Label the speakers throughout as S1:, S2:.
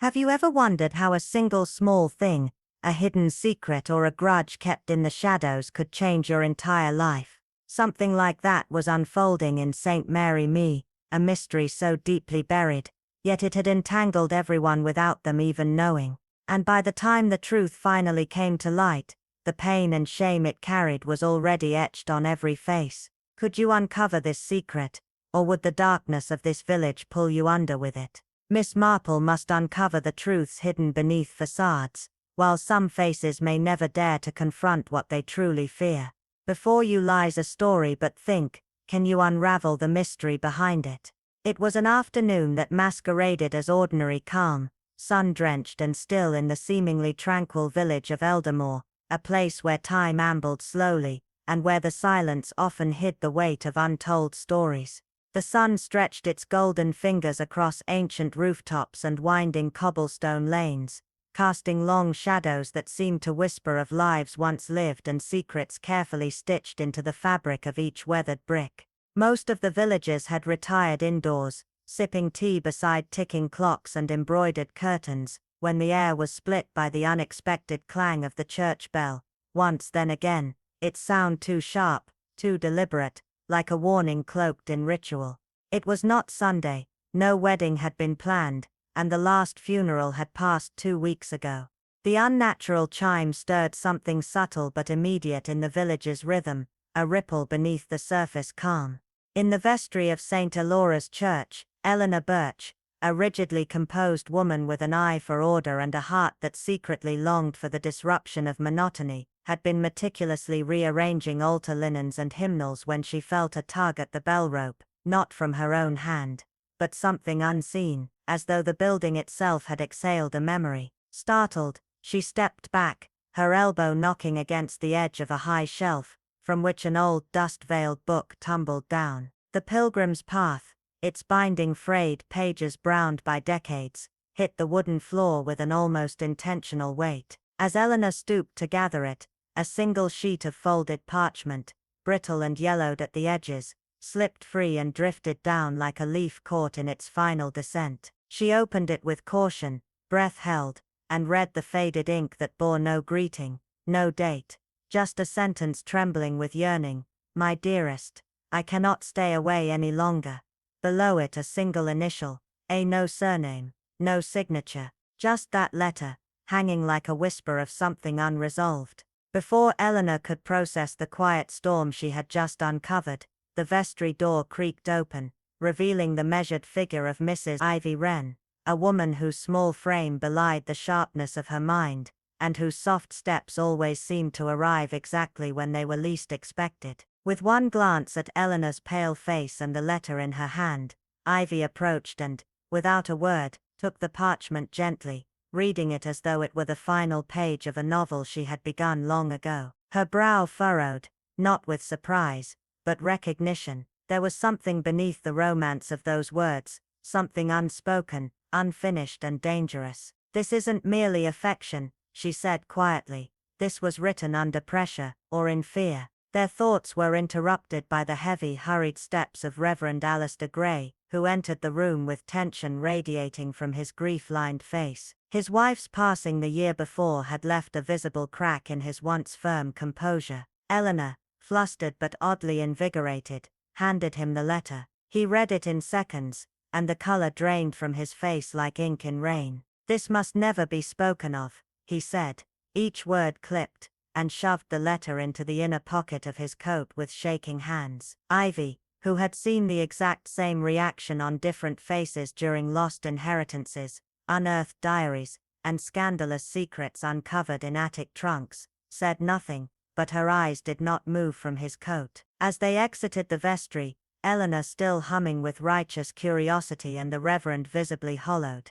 S1: Have you ever wondered how a single small thing, a hidden secret or a grudge kept in the shadows could change your entire life? Something like that was unfolding in St. Mary Me, a mystery so deeply buried, yet it had entangled everyone without them even knowing. And by the time the truth finally came to light, the pain and shame it carried was already etched on every face. Could you uncover this secret, or would the darkness of this village pull you under with it? Miss Marple must uncover the truths hidden beneath facades, while some faces may never dare to confront what they truly fear. Before you lies a story, but think, can you unravel the mystery behind it? It was an afternoon that masqueraded as ordinary calm, sun-drenched and still in the seemingly tranquil village of Eldermore, a place where time ambled slowly, and where the silence often hid the weight of untold stories. The sun stretched its golden fingers across ancient rooftops and winding cobblestone lanes, casting long shadows that seemed to whisper of lives once lived and secrets carefully stitched into the fabric of each weathered brick. Most of the villagers had retired indoors, sipping tea beside ticking clocks and embroidered curtains, when the air was split by the unexpected clang of the church bell. Once then again, its sound too sharp, too deliberate, like a warning cloaked in ritual. It was not Sunday, no wedding had been planned, and the last funeral had passed 2 weeks ago. The unnatural chime stirred something subtle but immediate in the village's rhythm, a ripple beneath the surface calm. In the vestry of St. Alora's church, Eleanor Birch, a rigidly composed woman with an eye for order and a heart that secretly longed for the disruption of monotony, had been meticulously rearranging altar linens and hymnals when she felt a tug at the bell rope, not from her own hand, but something unseen, as though the building itself had exhaled a memory. Startled, she stepped back, her elbow knocking against the edge of a high shelf, from which an old dust-veiled book tumbled down. The Pilgrim's Path, its binding frayed pages browned by decades, hit the wooden floor with an almost intentional weight. As Eleanor stooped to gather it, a single sheet of folded parchment, brittle and yellowed at the edges, slipped free and drifted down like a leaf caught in its final descent. She opened it with caution, breath held, and read the faded ink that bore no greeting, no date, just a sentence trembling with yearning. "My dearest, I cannot stay away any longer." Below it a single initial, no surname, no signature, just that letter, hanging like a whisper of something unresolved. Before Eleanor could process the quiet storm she had just uncovered, the vestry door creaked open, revealing the measured figure of Mrs. Ivy Wren, a woman whose small frame belied the sharpness of her mind, and whose soft steps always seemed to arrive exactly when they were least expected. With one glance at Eleanor's pale face and the letter in her hand, Ivy approached and, without a word, took the parchment gently, reading it as though it were the final page of a novel she had begun long ago. Her brow furrowed, not with surprise, but recognition. There was something beneath the romance of those words, something unspoken, unfinished and dangerous. "This isn't merely affection," she said quietly. "This was written under pressure, or in fear." Their thoughts were interrupted by the heavy, hurried steps of Reverend Alistair Gray, who entered the room with tension radiating from his grief-lined face. His wife's passing the year before had left a visible crack in his once firm composure. Eleanor, flustered but oddly invigorated, handed him the letter. He read it in seconds, and the color drained from his face like ink in rain. "This must never be spoken of," he said, each word clipped, and shoved the letter into the inner pocket of his coat with shaking hands. Ivy, who had seen the exact same reaction on different faces during lost inheritances, unearthed diaries, and scandalous secrets uncovered in attic trunks, said nothing, but her eyes did not move from his coat. As they exited the vestry, Eleanor still humming with righteous curiosity and the Reverend visibly hollowed,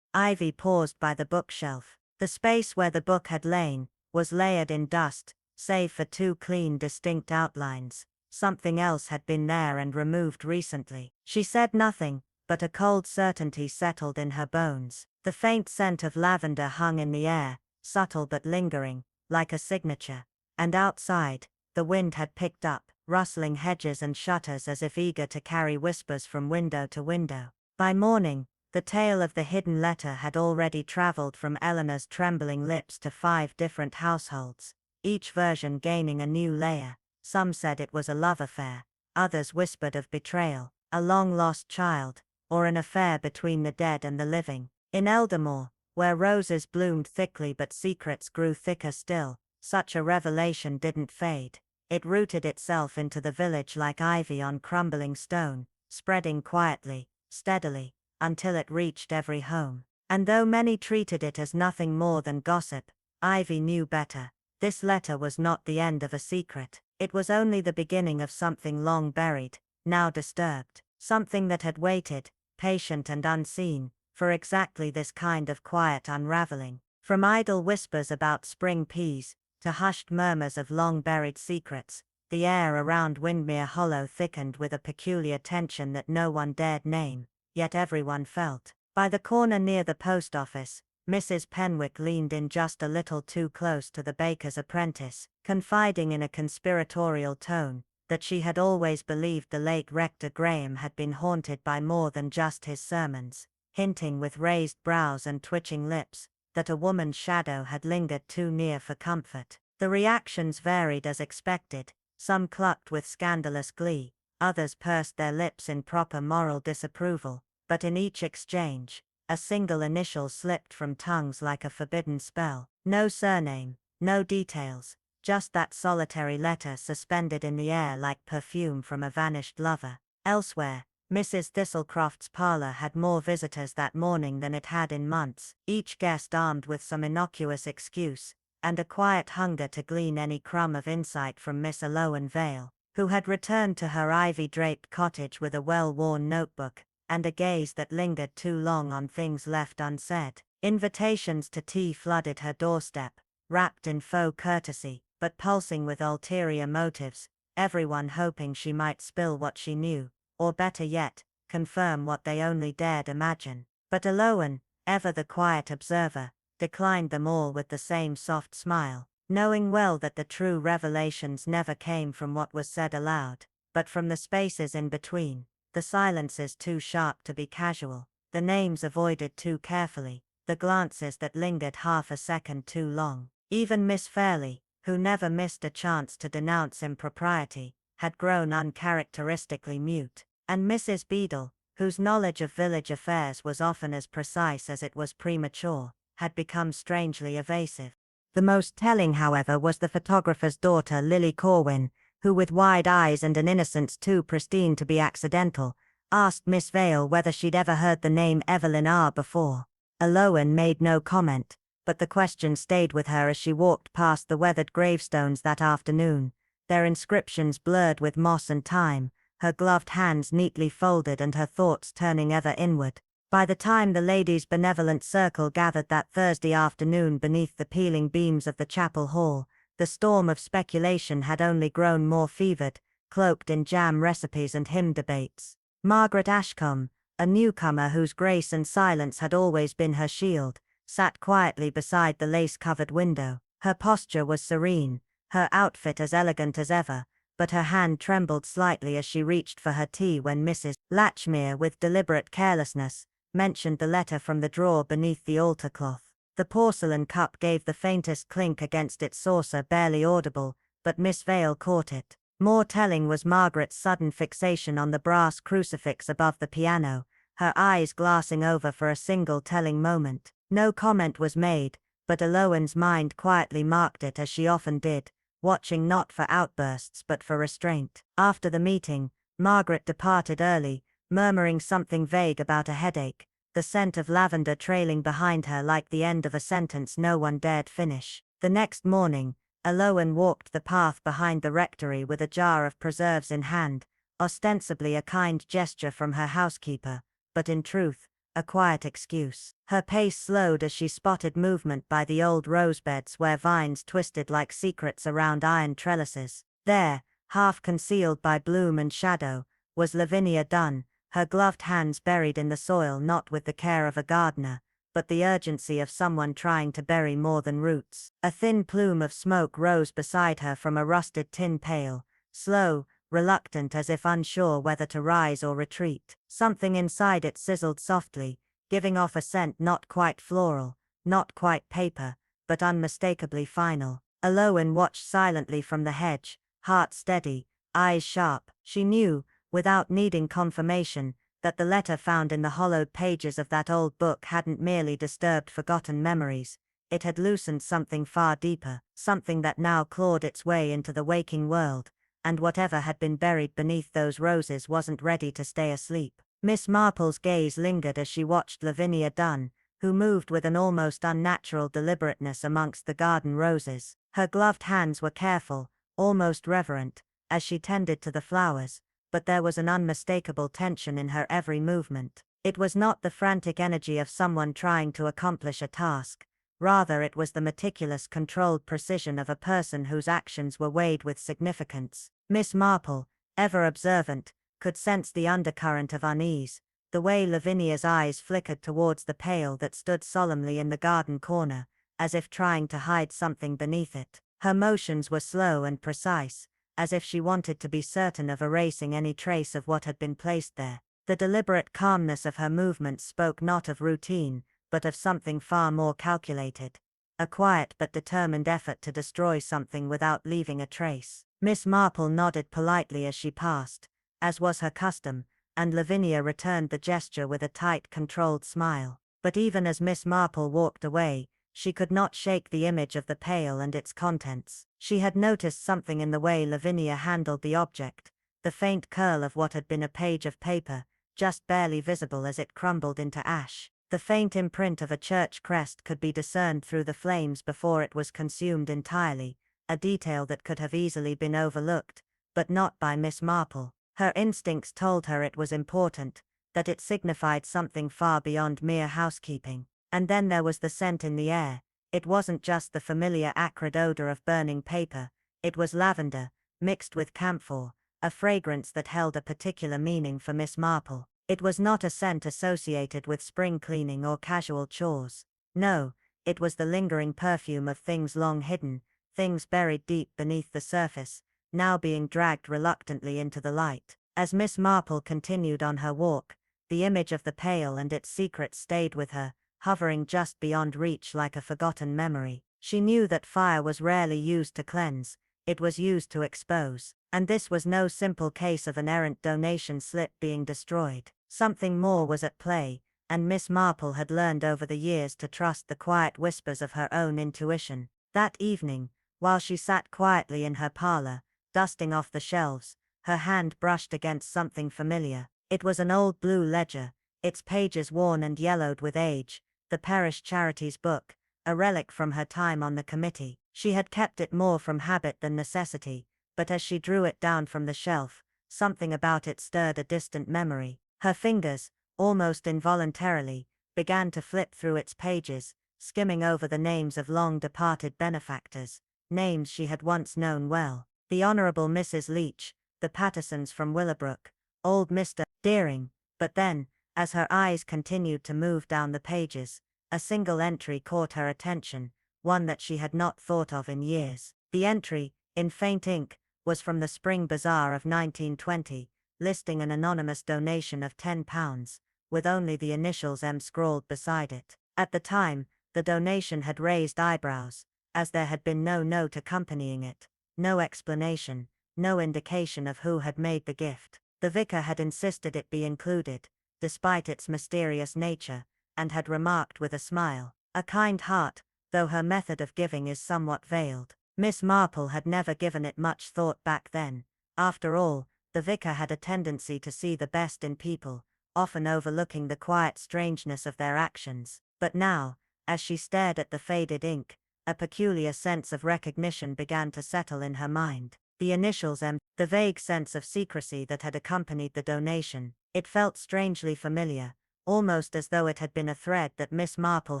S1: Ivy paused by the bookshelf. The space where the book had lain was layered in dust, save for 2 clean distinct outlines. Something else had been there and removed recently. She said nothing, but a cold certainty settled in her bones. The faint scent of lavender hung in the air, subtle but lingering, like a signature. And outside, the wind had picked up, rustling hedges and shutters as if eager to carry whispers from window to window. By morning, The tale of the hidden letter had already traveled from Eleanor's trembling lips to 5 different households, each version gaining a new layer. Some said it was a love affair, others whispered of betrayal, a long-lost child, or an affair between the dead and the living. In Eldermore, where roses bloomed thickly but secrets grew thicker still, such a revelation didn't fade. It rooted itself into the village like ivy on crumbling stone, spreading quietly, steadily, until it reached every home. And though many treated it as nothing more than gossip, Ivy knew better. This letter was not the end of a secret. It was only the beginning of something long buried, now disturbed. Something that had waited, patient and unseen, for exactly this kind of quiet unraveling. From idle whispers about spring peas, to hushed murmurs of long-buried secrets, the air around Windmere Hollow thickened with a peculiar tension that no one dared name, yet everyone felt. By the corner near the post office, Mrs. Penwick leaned in just a little too close to the baker's apprentice, confiding in a conspiratorial tone that she had always believed the late Rector Graham had been haunted by more than just his sermons, hinting with raised brows and twitching lips that a woman's shadow had lingered too near for comfort. The reactions varied as expected. Some clucked with scandalous glee, others pursed their lips in proper moral disapproval, but in each exchange, a single initial slipped from tongues like a forbidden spell. No surname, no details, just that solitary letter suspended in the air like perfume from a vanished lover. Elsewhere, Mrs. Thistlecroft's parlor had more visitors that morning than it had in months, each guest armed with some innocuous excuse, and a quiet hunger to glean any crumb of insight from Miss Aloan Vale, who had returned to her ivy-draped cottage with a well-worn notebook, and a gaze that lingered too long on things left unsaid. Invitations to tea flooded her doorstep, wrapped in faux courtesy, but pulsing with ulterior motives, everyone hoping she might spill what she knew, or better yet, confirm what they only dared imagine. But Aloan, ever the quiet observer, declined them all with the same soft smile, knowing well that the true revelations never came from what was said aloud, but from the spaces in between, the silences too sharp to be casual, the names avoided too carefully, the glances that lingered half a second too long. Even Miss Fairley, who never missed a chance to denounce impropriety, had grown uncharacteristically mute, and Mrs. Beadle, whose knowledge of village affairs was often as precise as it was premature, had become strangely evasive. The most telling, however, was the photographer's daughter, Lily Corwin, who, with wide eyes and an innocence too pristine to be accidental, asked Miss Vale whether she'd ever heard the name Evelyn R. before. Aloan made no comment, but the question stayed with her as she walked past the weathered gravestones that afternoon, their inscriptions blurred with moss and time, her gloved hands neatly folded and her thoughts turning ever inward. By the time the ladies' benevolent circle gathered that Thursday afternoon beneath the peeling beams of the chapel hall, the storm of speculation had only grown more fevered, cloaked in jam recipes and hymn debates. Margaret Ashcombe, a newcomer whose grace and silence had always been her shield, sat quietly beside the lace-covered window. Her posture was serene, her outfit as elegant as ever, but her hand trembled slightly as she reached for her tea when Mrs. Latchmere, with deliberate carelessness, mentioned the letter from the drawer beneath the altar cloth. The porcelain cup gave the faintest clink against its saucer, barely audible, but Miss Vale caught it. More telling was Margaret's sudden fixation on the brass crucifix above the piano, her eyes glassing over for a single telling moment. No comment was made, but Aloan's mind quietly marked it as she often did, watching not for outbursts but for restraint. After the meeting, Margaret departed early, murmuring something vague about a headache, the scent of lavender trailing behind her like the end of a sentence no one dared finish. The next morning, Aloan walked the path behind the rectory with a jar of preserves in hand, ostensibly a kind gesture from her housekeeper, but in truth, a quiet excuse. Her pace slowed as she spotted movement by the old rosebeds where vines twisted like secrets around iron trellises. There, half concealed by bloom and shadow, was Lavinia Dunn, her gloved hands buried in the soil, not with the care of a gardener, but the urgency of someone trying to bury more than roots. A thin plume of smoke rose beside her from a rusted tin pail, slow, reluctant, as if unsure whether to rise or retreat. Something inside it sizzled softly, giving off a scent not quite floral, not quite paper, but unmistakably final. Alowen watched silently from the hedge, heart steady, eyes sharp. She knew, without needing confirmation, that the letter found in the hollowed pages of that old book hadn't merely disturbed forgotten memories, it had loosened something far deeper, something that now clawed its way into the waking world, and whatever had been buried beneath those roses wasn't ready to stay asleep. Miss Marple's gaze lingered as she watched Lavinia Dunn, who moved with an almost unnatural deliberateness amongst the garden roses. Her gloved hands were careful, almost reverent, as she tended to the flowers, but there was an unmistakable tension in her every movement. It was not the frantic energy of someone trying to accomplish a task, rather it was the meticulous controlled precision of a person whose actions were weighed with significance. Miss Marple, ever observant, could sense the undercurrent of unease, the way Lavinia's eyes flickered towards the pail that stood solemnly in the garden corner, as if trying to hide something beneath it. Her motions were slow and precise, as if she wanted to be certain of erasing any trace of what had been placed there. The deliberate calmness of her movements spoke not of routine, but of something far more calculated. A quiet but determined effort to destroy something without leaving a trace. Miss Marple nodded politely as she passed, as was her custom, and Lavinia returned the gesture with a tight, controlled smile. But even as Miss Marple walked away, she could not shake the image of the pail and its contents. She had noticed something in the way Lavinia handled the object, the faint curl of what had been a page of paper, just barely visible as it crumbled into ash. The faint imprint of a church crest could be discerned through the flames before it was consumed entirely, a detail that could have easily been overlooked, but not by Miss Marple. Her instincts told her it was important, that it signified something far beyond mere housekeeping. And then there was the scent in the air. It wasn't just the familiar acrid odor of burning paper, it was lavender, mixed with camphor, a fragrance that held a particular meaning for Miss Marple. It was not a scent associated with spring cleaning or casual chores. No, it was the lingering perfume of things long hidden, things buried deep beneath the surface, now being dragged reluctantly into the light. As Miss Marple continued on her walk, the image of the pail and its secrets stayed with her, hovering just beyond reach like a forgotten memory. She knew that fire was rarely used to cleanse, it was used to expose. And this was no simple case of an errant donation slip being destroyed. Something more was at play, and Miss Marple had learned over the years to trust the quiet whispers of her own intuition. That evening, while she sat quietly in her parlor, dusting off the shelves, her hand brushed against something familiar. It was an old blue ledger, its pages worn and yellowed with age, the parish charities book, a relic from her time on the committee. She had kept it more from habit than necessity, but as she drew it down from the shelf, something about it stirred a distant memory. Her fingers, almost involuntarily, began to flip through its pages, skimming over the names of long-departed benefactors, names she had once known well. The Honourable Mrs. Leach, the Pattersons from Willowbrook, old Mr. Deering. But then, as her eyes continued to move down the pages, a single entry caught her attention, one that she had not thought of in years. The entry, in faint ink, was from the Spring Bazaar of 1920, listing an anonymous donation of £10, with only the initials M scrawled beside it. At the time, the donation had raised eyebrows, as there had been no note accompanying it, no explanation, no indication of who had made the gift. The vicar had insisted it be included, despite its mysterious nature, and had remarked with a smile, "A kind heart, though her method of giving is somewhat veiled." Miss Marple had never given it much thought back then. After all, the vicar had a tendency to see the best in people, often overlooking the quiet strangeness of their actions. But now, as she stared at the faded ink, a peculiar sense of recognition began to settle in her mind. The initials M, the vague sense of secrecy that had accompanied the donation, it felt strangely familiar, almost as though it had been a thread that Miss Marple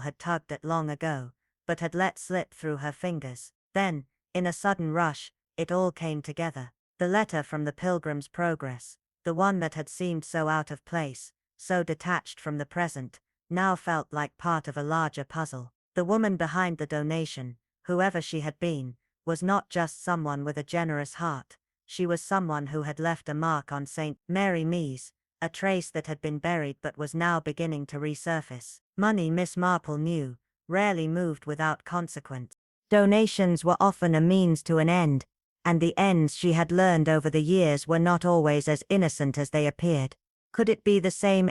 S1: had tugged at long ago, but had let slip through her fingers. Then, in a sudden rush, it all came together. The letter from the Pilgrim's Progress, the one that had seemed so out of place, so detached from the present, now felt like part of a larger puzzle. The woman behind the donation, whoever she had been, was not just someone with a generous heart, she was someone who had left a mark on St. Mary Mee's, a trace that had been buried but was now beginning to resurface. Money, Miss Marple knew, rarely moved without consequence. Donations were often a means to an end, and the ends, she had learned over the years, were not always as innocent as they appeared. Could it be the same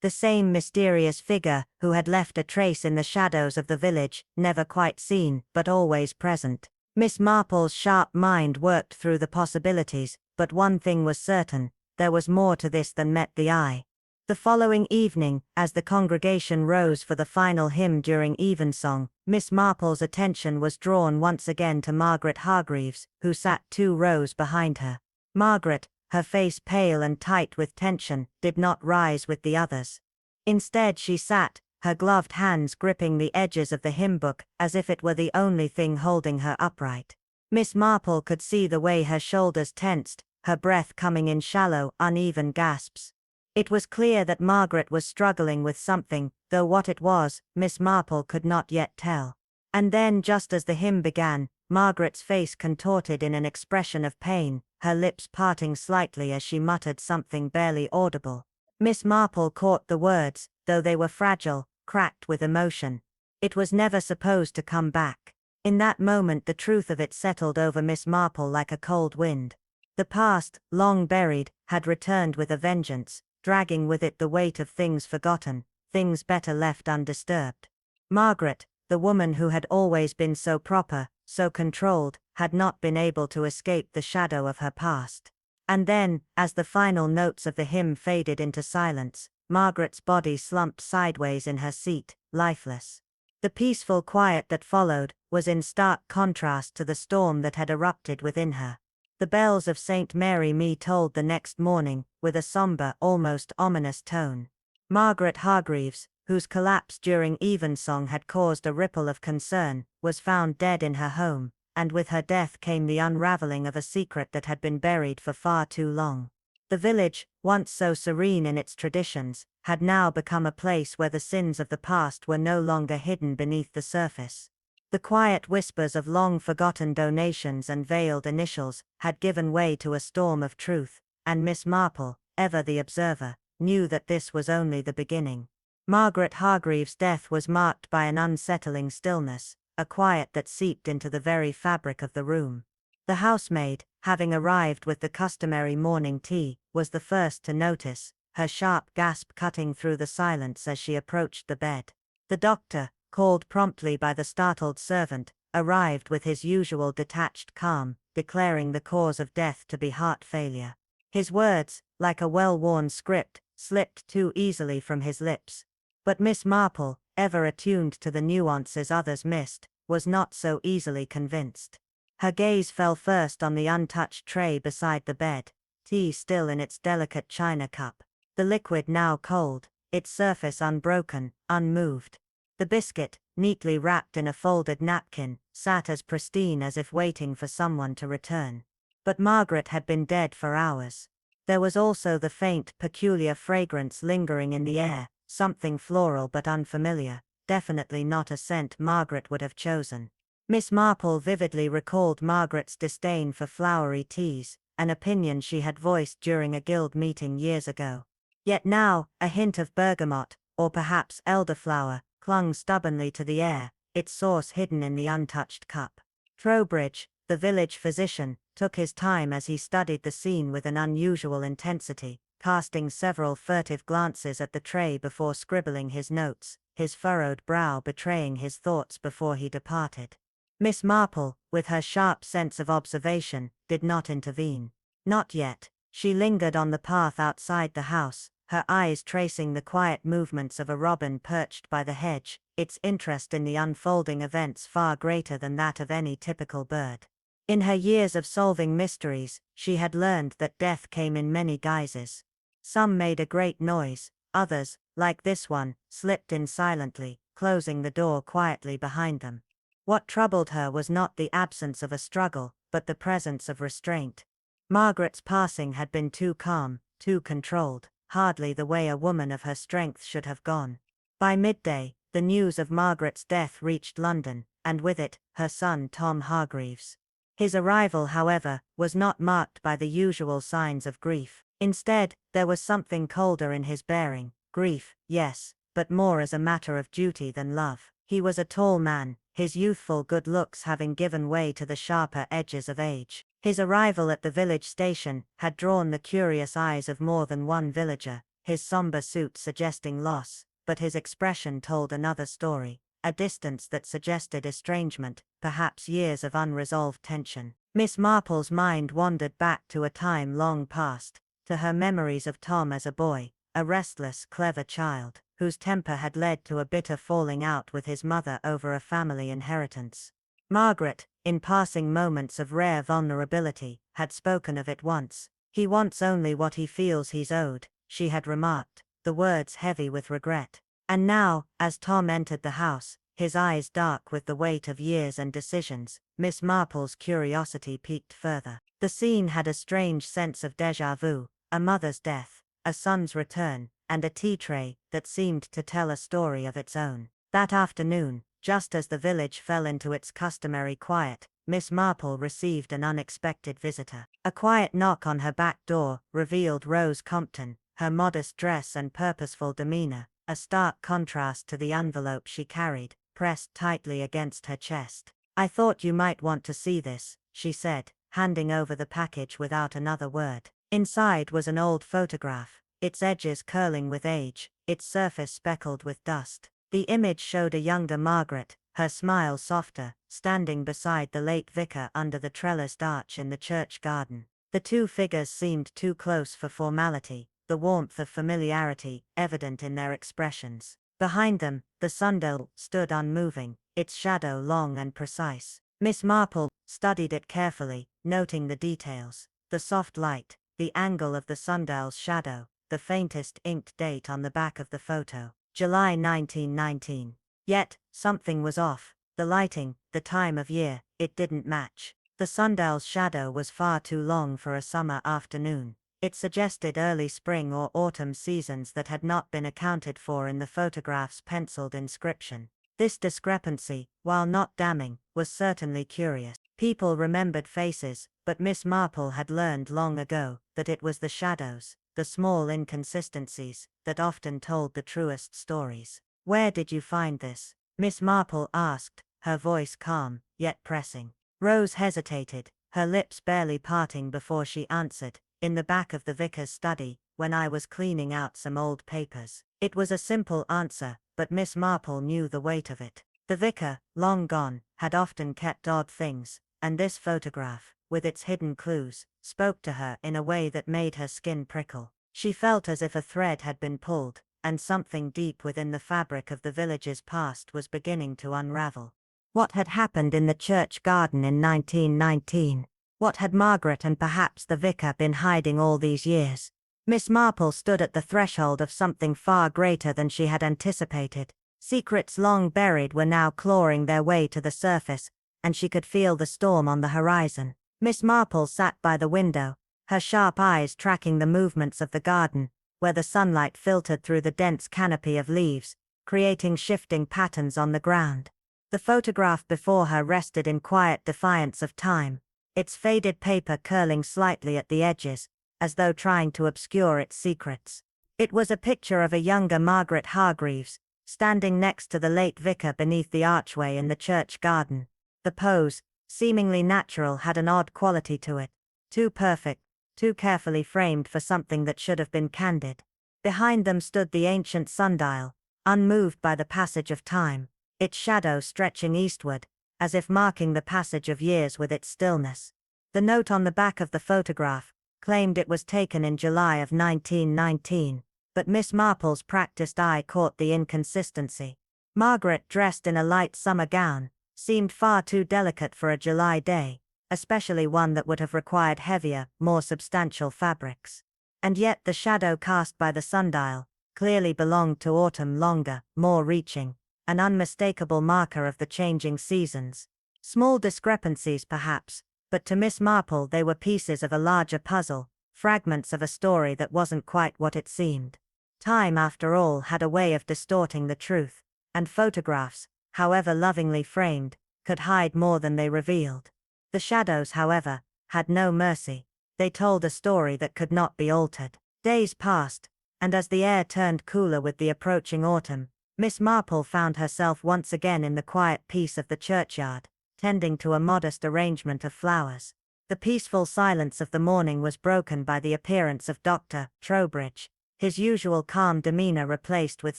S1: the same mysterious figure who had left a trace in the shadows of the village, never quite seen, but always present? Miss Marple's sharp mind worked through the possibilities, but one thing was certain: there was more to this than met the eye. The following evening, as the congregation rose for the final hymn during evensong, Miss Marple's attention was drawn once again to Margaret Hargreaves, who sat 2 rows behind her. Margaret, her face pale and tight with tension, did not rise with the others. Instead she sat, her gloved hands gripping the edges of the hymn book, as if it were the only thing holding her upright. Miss Marple could see the way her shoulders tensed, her breath coming in shallow, uneven gasps. It was clear that Margaret was struggling with something, though what it was, Miss Marple could not yet tell. And then, just as the hymn began, Margaret's face contorted in an expression of pain, her lips parting slightly as she muttered something barely audible. Miss Marple caught the words, though they were fragile, cracked with emotion. It was never supposed to come back. In that moment the truth of it settled over Miss Marple like a cold wind. The past, long buried, had returned with a vengeance, dragging with it the weight of things forgotten, things better left undisturbed. Margaret, the woman who had always been so proper, so controlled, had not been able to escape the shadow of her past. And then, as the final notes of the hymn faded into silence, Margaret's body slumped sideways in her seat, lifeless. The peaceful quiet that followed was in stark contrast to the storm that had erupted within her. The bells of St. Mary Me tolled the next morning, with a somber, almost ominous tone. Margaret Hargreaves, whose collapse during evensong had caused a ripple of concern, was found dead in her home, and with her death came the unraveling of a secret that had been buried for far too long. The village, once so serene in its traditions, had now become a place where the sins of the past were no longer hidden beneath the surface. The quiet whispers of long-forgotten donations and veiled initials had given way to a storm of truth, and Miss Marple, ever the observer, knew that this was only the beginning. Margaret Hargreaves' death was marked by an unsettling stillness, a quiet that seeped into the very fabric of the room. The housemaid, having arrived with the customary morning tea, was the first to notice, her sharp gasp cutting through the silence as she approached the bed. The doctor, called promptly by the startled servant, arrived with his usual detached calm, declaring the cause of death to be heart failure. His words, like a well-worn script, slipped too easily from his lips. But Miss Marple, ever attuned to the nuances others missed, was not so easily convinced. Her gaze fell first on the untouched tray beside the bed, tea still in its delicate china cup, the liquid now cold, its surface unbroken, unmoved. The biscuit, neatly wrapped in a folded napkin, sat as pristine as if waiting for someone to return. But Margaret had been dead for hours. There was also the faint, peculiar fragrance lingering in the air, something floral but unfamiliar, definitely not a scent Margaret would have chosen. Miss Marple vividly recalled Margaret's disdain for flowery teas, an opinion she had voiced during a guild meeting years ago. Yet now, a hint of bergamot, or perhaps elderflower, clung stubbornly to the air, its source hidden in the untouched cup. Trowbridge, the village physician, took his time as he studied the scene with an unusual intensity, casting several furtive glances at the tray before scribbling his notes, his furrowed brow betraying his thoughts before he departed. Miss Marple, with her sharp sense of observation, did not intervene. Not yet. She lingered on the path outside the house, her eyes tracing the quiet movements of a robin perched by the hedge, its interest in the unfolding events far greater than that of any typical bird. In her years of solving mysteries, she had learned that death came in many guises. Some made a great noise, others, like this one, slipped in silently, closing the door quietly behind them. What troubled her was not the absence of a struggle, but the presence of restraint. Margaret's passing had been too calm, too controlled, hardly the way a woman of her strength should have gone. By midday, the news of Margaret's death reached London, and with it, her son Tom Hargreaves. His arrival, however, was not marked by the usual signs of grief. Instead, there was something colder in his bearing. Grief, yes, but more as a matter of duty than love. He was a tall man, his youthful good looks having given way to the sharper edges of age. His arrival at the village station had drawn the curious eyes of more than one villager, his somber suit suggesting loss, but his expression told another story, a distance that suggested estrangement, perhaps years of unresolved tension. Miss Marple's mind wandered back to a time long past, to her memories of Tom as a boy, a restless, clever child, whose temper had led to a bitter falling out with his mother over a family inheritance. Margaret, in passing moments of rare vulnerability, had spoken of it once. "He wants only what he feels he's owed," she had remarked, the words heavy with regret. And now, as Tom entered the house, his eyes dark with the weight of years and decisions, Miss Marple's curiosity piqued further. The scene had a strange sense of déjà vu, a mother's death, a son's return, and a tea tray that seemed to tell a story of its own. That afternoon, just as the village fell into its customary quiet, Miss Marple received an unexpected visitor. A quiet knock on her back door revealed Rose Compton, her modest dress and purposeful demeanor, a stark contrast to the envelope she carried, pressed tightly against her chest. "I thought you might want to see this," she said, handing over the package without another word. Inside was an old photograph, its edges curling with age, its surface speckled with dust. The image showed a younger Margaret, her smile softer, standing beside the late vicar under the trellised arch in the church garden. The two figures seemed too close for formality, the warmth of familiarity evident in their expressions. Behind them, the sundial stood unmoving, its shadow long and precise. Miss Marple studied it carefully, noting the details, the soft light, the angle of the sundial's shadow, the faintest inked date on the back of the photo, July 1919. Yet, something was off. The lighting, the time of year, it didn't match. The sundial's shadow was far too long for a summer afternoon. It suggested early spring or autumn seasons that had not been accounted for in the photograph's penciled inscription. This discrepancy, while not damning, was certainly curious. People remembered faces, but Miss Marple had learned long ago that it was the shadows, the small inconsistencies, that often told the truest stories. "Where did you find this?" Miss Marple asked, her voice calm, yet pressing. Rose hesitated, her lips barely parting before she answered, "In the back of the vicar's study, when I was cleaning out some old papers." It was a simple answer, but Miss Marple knew the weight of it. The vicar, long gone, had often kept odd things, and this photograph, with its hidden clues, spoke to her in a way that made her skin prickle. She felt as if a thread had been pulled, and something deep within the fabric of the village's past was beginning to unravel. What had happened in the church garden in 1919? What had Margaret and perhaps the vicar been hiding all these years? Miss Marple stood at the threshold of something far greater than she had anticipated. Secrets long buried were now clawing their way to the surface, and she could feel the storm on the horizon. Miss Marple sat by the window, her sharp eyes tracking the movements of the garden, where the sunlight filtered through the dense canopy of leaves, creating shifting patterns on the ground. The photograph before her rested in quiet defiance of time, its faded paper curling slightly at the edges, as though trying to obscure its secrets. It was a picture of a younger Margaret Hargreaves, standing next to the late vicar beneath the archway in the church garden. The pose, seemingly natural, had an odd quality to it, too perfect, too carefully framed for something that should have been candid. Behind them stood the ancient sundial, unmoved by the passage of time, its shadow stretching eastward, as if marking the passage of years with its stillness. The note on the back of the photograph claimed it was taken in July of 1919, but Miss Marple's practiced eye caught the inconsistency. Margaret, dressed in a light summer gown, seemed far too delicate for a July day, especially one that would have required heavier, more substantial fabrics. And yet the shadow cast by the sundial clearly belonged to autumn, longer, more reaching, an unmistakable marker of the changing seasons. Small discrepancies perhaps, but to Miss Marple they were pieces of a larger puzzle, fragments of a story that wasn't quite what it seemed. Time, after all, had a way of distorting the truth, and photographs, however lovingly framed, could hide more than they revealed. The shadows, however, had no mercy. they told a story that could not be altered. Days passed, and as the air turned cooler with the approaching autumn, Miss Marple found herself once again in the quiet peace of the churchyard, tending to a modest arrangement of flowers. The peaceful silence of the morning was broken by the appearance of Dr. Trowbridge, his usual calm demeanor replaced with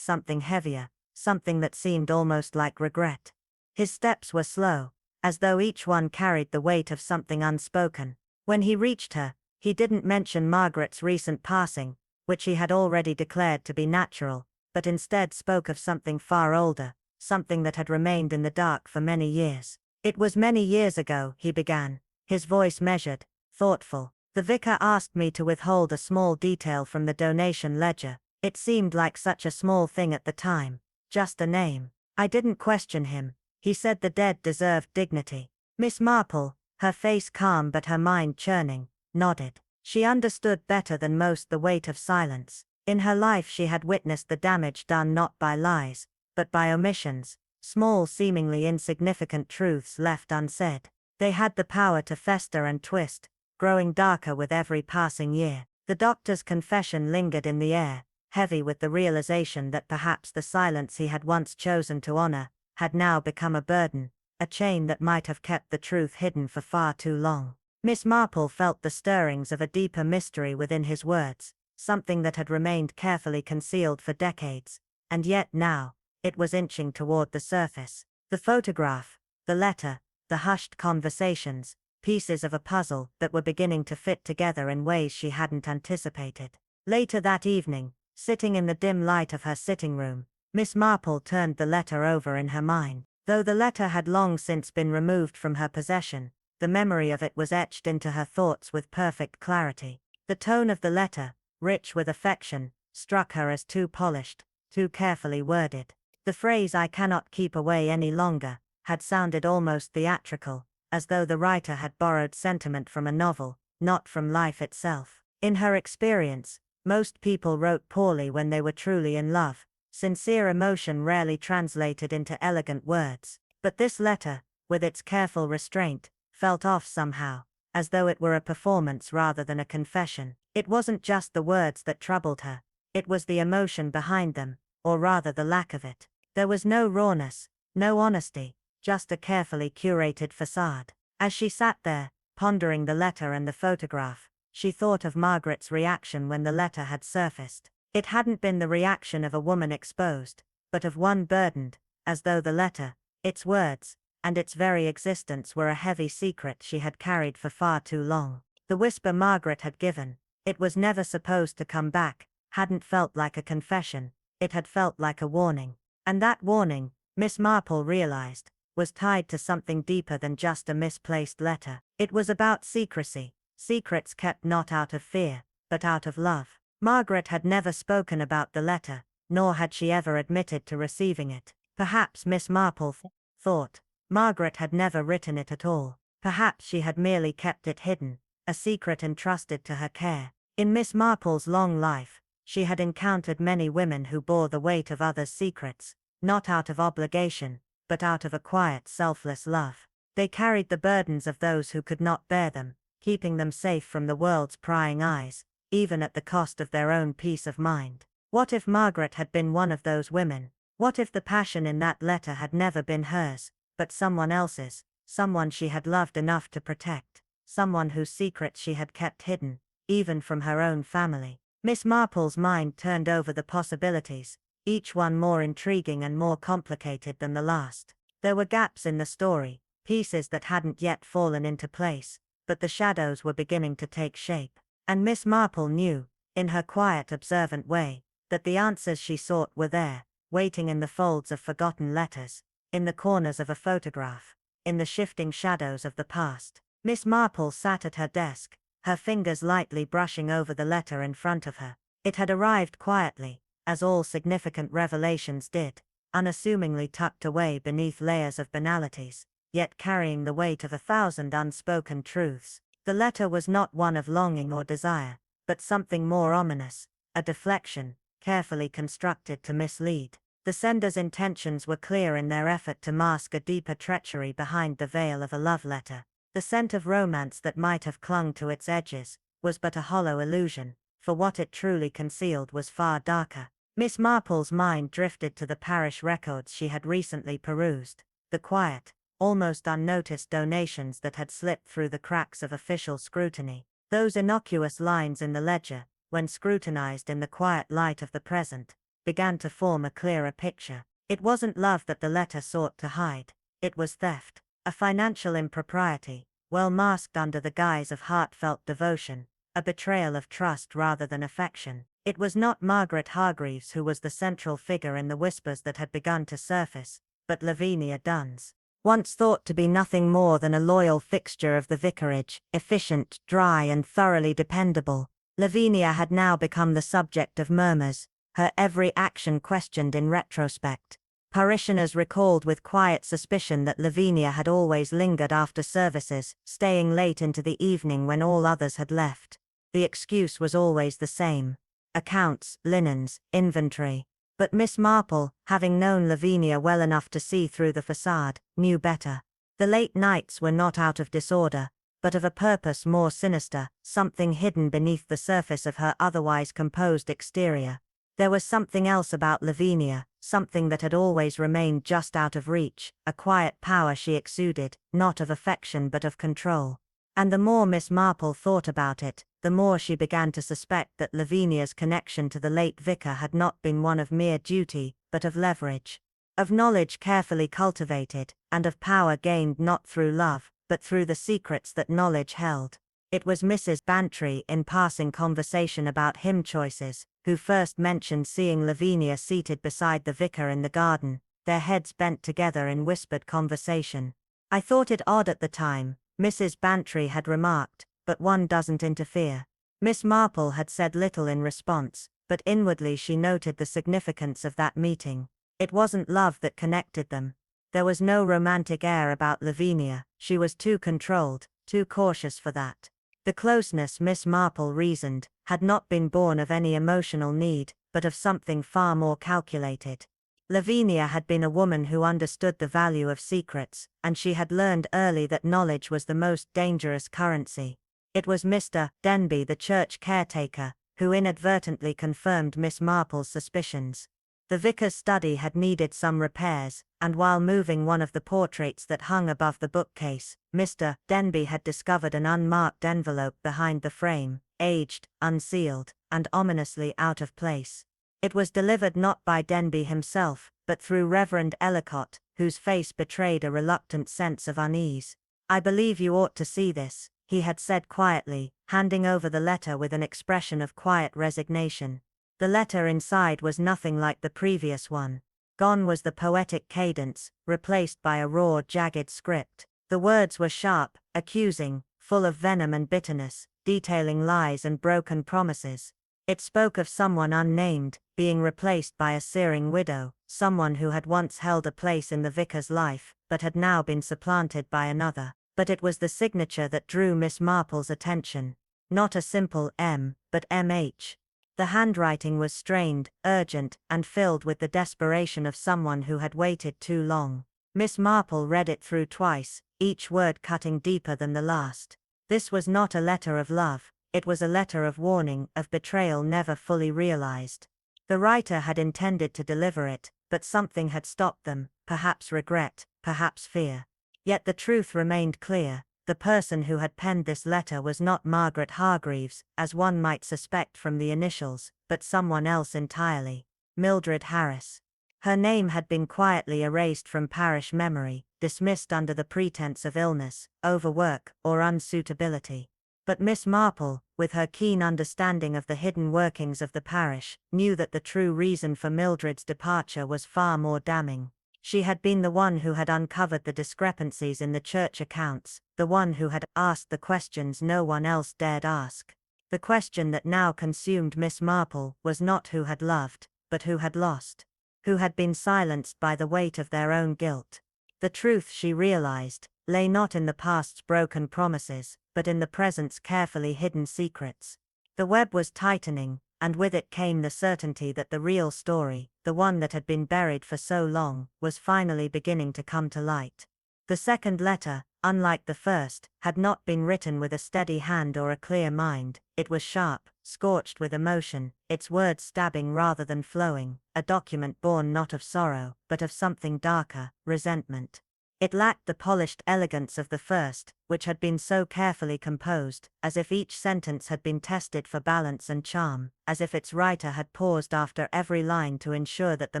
S1: something heavier, something that seemed almost like regret. His steps were slow, as though each one carried the weight of something unspoken. When he reached her, he didn't mention Margaret's recent passing, which he had already declared to be natural, but instead spoke of something far older, something that had remained in the dark for many years. "It was many years ago," he began, his voice measured, thoughtful. "The vicar asked me to withhold a small detail from the donation ledger. It seemed like such a small thing at the time, just a name. I didn't question him. He said the dead deserved dignity." Miss Marple, her face calm but her mind churning, nodded. She understood better than most the weight of silence. In her life she had witnessed the damage done not by lies, but by omissions, small seemingly insignificant truths left unsaid. They had the power to fester and twist, growing darker with every passing year. The doctor's confession lingered in the air, heavy with the realization that perhaps the silence he had once chosen to honor had now become a burden, a chain that might have kept the truth hidden for far too long. Miss Marple felt the stirrings of a deeper mystery within his words, something that had remained carefully concealed for decades, and yet now, it was inching toward the surface. The photograph, the letter, the hushed conversations, pieces of a puzzle that were beginning to fit together in ways she hadn't anticipated. Later that evening, sitting in the dim light of her sitting room, Miss Marple turned the letter over in her mind. Though the letter had long since been removed from her possession, the memory of it was etched into her thoughts with perfect clarity. The tone of the letter, rich with affection, struck her as too polished, too carefully worded. The phrase "I cannot keep away any longer" had sounded almost theatrical, as though the writer had borrowed sentiment from a novel, not from life itself. In her experience, most people wrote poorly when they were truly in love. Sincere emotion rarely translated into elegant words. But this letter, with its careful restraint, felt off somehow, as though it were a performance rather than a confession. It wasn't just the words that troubled her, it was the emotion behind them, or rather the lack of it. There was no rawness, no honesty, just a carefully curated facade. As she sat there, pondering the letter and the photograph, she thought of Margaret's reaction when the letter had surfaced. It hadn't been the reaction of a woman exposed, but of one burdened, as though the letter, its words, and its very existence were a heavy secret she had carried for far too long. The whisper Margaret had given, "It was never supposed to come back," hadn't felt like a confession, it had felt like a warning. And that warning, Miss Marple realized, was tied to something deeper than just a misplaced letter. It was about secrecy, secrets kept not out of fear, but out of love. Margaret had never spoken about the letter, nor had she ever admitted to receiving it. Perhaps Miss Marple thought Margaret had never written it at all. Perhaps she had merely kept it hidden, a secret entrusted to her care. In Miss Marple's long life, she had encountered many women who bore the weight of others' secrets, not out of obligation, but out of a quiet, selfless love. They carried the burdens of those who could not bear them, keeping them safe from the world's prying eyes, even at the cost of their own peace of mind. What if Margaret had been one of those women? What if the passion in that letter had never been hers, but someone else's, someone she had loved enough to protect, someone whose secrets she had kept hidden, even from her own family? Miss Marple's mind turned over the possibilities, each one more intriguing and more complicated than the last. There were gaps in the story, pieces that hadn't yet fallen into place, but the shadows were beginning to take shape. And Miss Marple knew, in her quiet observant way, that the answers she sought were there, waiting in the folds of forgotten letters, in the corners of a photograph, in the shifting shadows of the past. Miss Marple sat at her desk, her fingers lightly brushing over the letter in front of her. It had arrived quietly, as all significant revelations did, unassumingly tucked away beneath layers of banalities, yet carrying the weight of 1,000 unspoken truths. The letter was not one of longing or desire, but something more ominous, a deflection, carefully constructed to mislead. The sender's intentions were clear in their effort to mask a deeper treachery behind the veil of a love letter. The scent of romance that might have clung to its edges, was but a hollow illusion, for what it truly concealed was far darker. Miss Marple's mind drifted to the parish records she had recently perused, the quiet, almost unnoticed donations that had slipped through the cracks of official scrutiny. Those innocuous lines in the ledger, when scrutinized in the quiet light of the present, began to form a clearer picture. It wasn't love that the letter sought to hide. It was theft, a financial impropriety, well masked under the guise of heartfelt devotion, a betrayal of trust rather than affection. It was not Margaret Hargreaves who was the central figure in the whispers that had begun to surface, but Lavinia Duns. Once thought to be nothing more than a loyal fixture of the vicarage, efficient, dry and thoroughly dependable, Lavinia had now become the subject of murmurs, her every action questioned in retrospect. Parishioners recalled with quiet suspicion that Lavinia had always lingered after services, staying late into the evening when all others had left. The excuse was always the same: accounts, linens, inventory. But Miss Marple, having known Lavinia well enough to see through the facade, knew better. The late nights were not out of disorder, but of a purpose more sinister, something hidden beneath the surface of her otherwise composed exterior. There was something else about Lavinia, something that had always remained just out of reach, a quiet power she exuded, not of affection but of control. And the more Miss Marple thought about it, the more she began to suspect that Lavinia's connection to the late vicar had not been one of mere duty, but of leverage. Of knowledge carefully cultivated, and of power gained not through love, but through the secrets that knowledge held. It was Mrs. Bantry, in passing conversation about hymn choices, who first mentioned seeing Lavinia seated beside the vicar in the garden, their heads bent together in whispered conversation. "I thought it odd at the time," Mrs. Bantry had remarked, "but one doesn't interfere." Miss Marple had said little in response, but inwardly she noted the significance of that meeting. It wasn't love that connected them. There was no romantic air about Lavinia, she was too controlled, too cautious for that. The closeness, Miss Marple reasoned, had not been born of any emotional need, but of something far more calculated. Lavinia had been a woman who understood the value of secrets, and she had learned early that knowledge was the most dangerous currency. It was Mr. Denby, the church caretaker, who inadvertently confirmed Miss Marple's suspicions. The vicar's study had needed some repairs, and while moving one of the portraits that hung above the bookcase, Mr. Denby had discovered an unmarked envelope behind the frame, aged, unsealed, and ominously out of place. It was delivered not by Denby himself, but through Reverend Ellicott, whose face betrayed a reluctant sense of unease. "I believe you ought to see this," he had said quietly, handing over the letter with an expression of quiet resignation. The letter inside was nothing like the previous one. Gone was the poetic cadence, replaced by a raw, jagged script. The words were sharp, accusing, full of venom and bitterness, detailing lies and broken promises. It spoke of someone unnamed, being replaced by a searing widow, someone who had once held a place in the vicar's life, but had now been supplanted by another. But it was the signature that drew Miss Marple's attention. Not a simple M, but MH. The handwriting was strained, urgent, and filled with the desperation of someone who had waited too long. Miss Marple read it through twice, each word cutting deeper than the last. This was not a letter of love, it was a letter of warning, of betrayal never fully realized. The writer had intended to deliver it, but something had stopped them, perhaps regret, perhaps fear. Yet the truth remained clear. The person who had penned this letter was not Margaret Hargreaves, as one might suspect from the initials, but someone else entirely: Mildred Harris. Her name had been quietly erased from parish memory, dismissed under the pretense of illness, overwork, or unsuitability. But Miss Marple, with her keen understanding of the hidden workings of the parish, knew that the true reason for Mildred's departure was far more damning. She had been the one who had uncovered the discrepancies in the church accounts, the one who had asked the questions no one else dared ask. The question that now consumed Miss Marple was not who had loved, but who had lost, who had been silenced by the weight of their own guilt. The truth, she realized, lay not in the past's broken promises, but in the present's carefully hidden secrets. The web was tightening, and with it came the certainty that the real story, the one that had been buried for so long, was finally beginning to come to light. The second letter, unlike the first, had not been written with a steady hand or a clear mind. It was sharp, scorched with emotion, its words stabbing rather than flowing, a document born not of sorrow, but of something darker, resentment. It lacked the polished elegance of the first, which had been so carefully composed, as if each sentence had been tested for balance and charm, as if its writer had paused after every line to ensure that the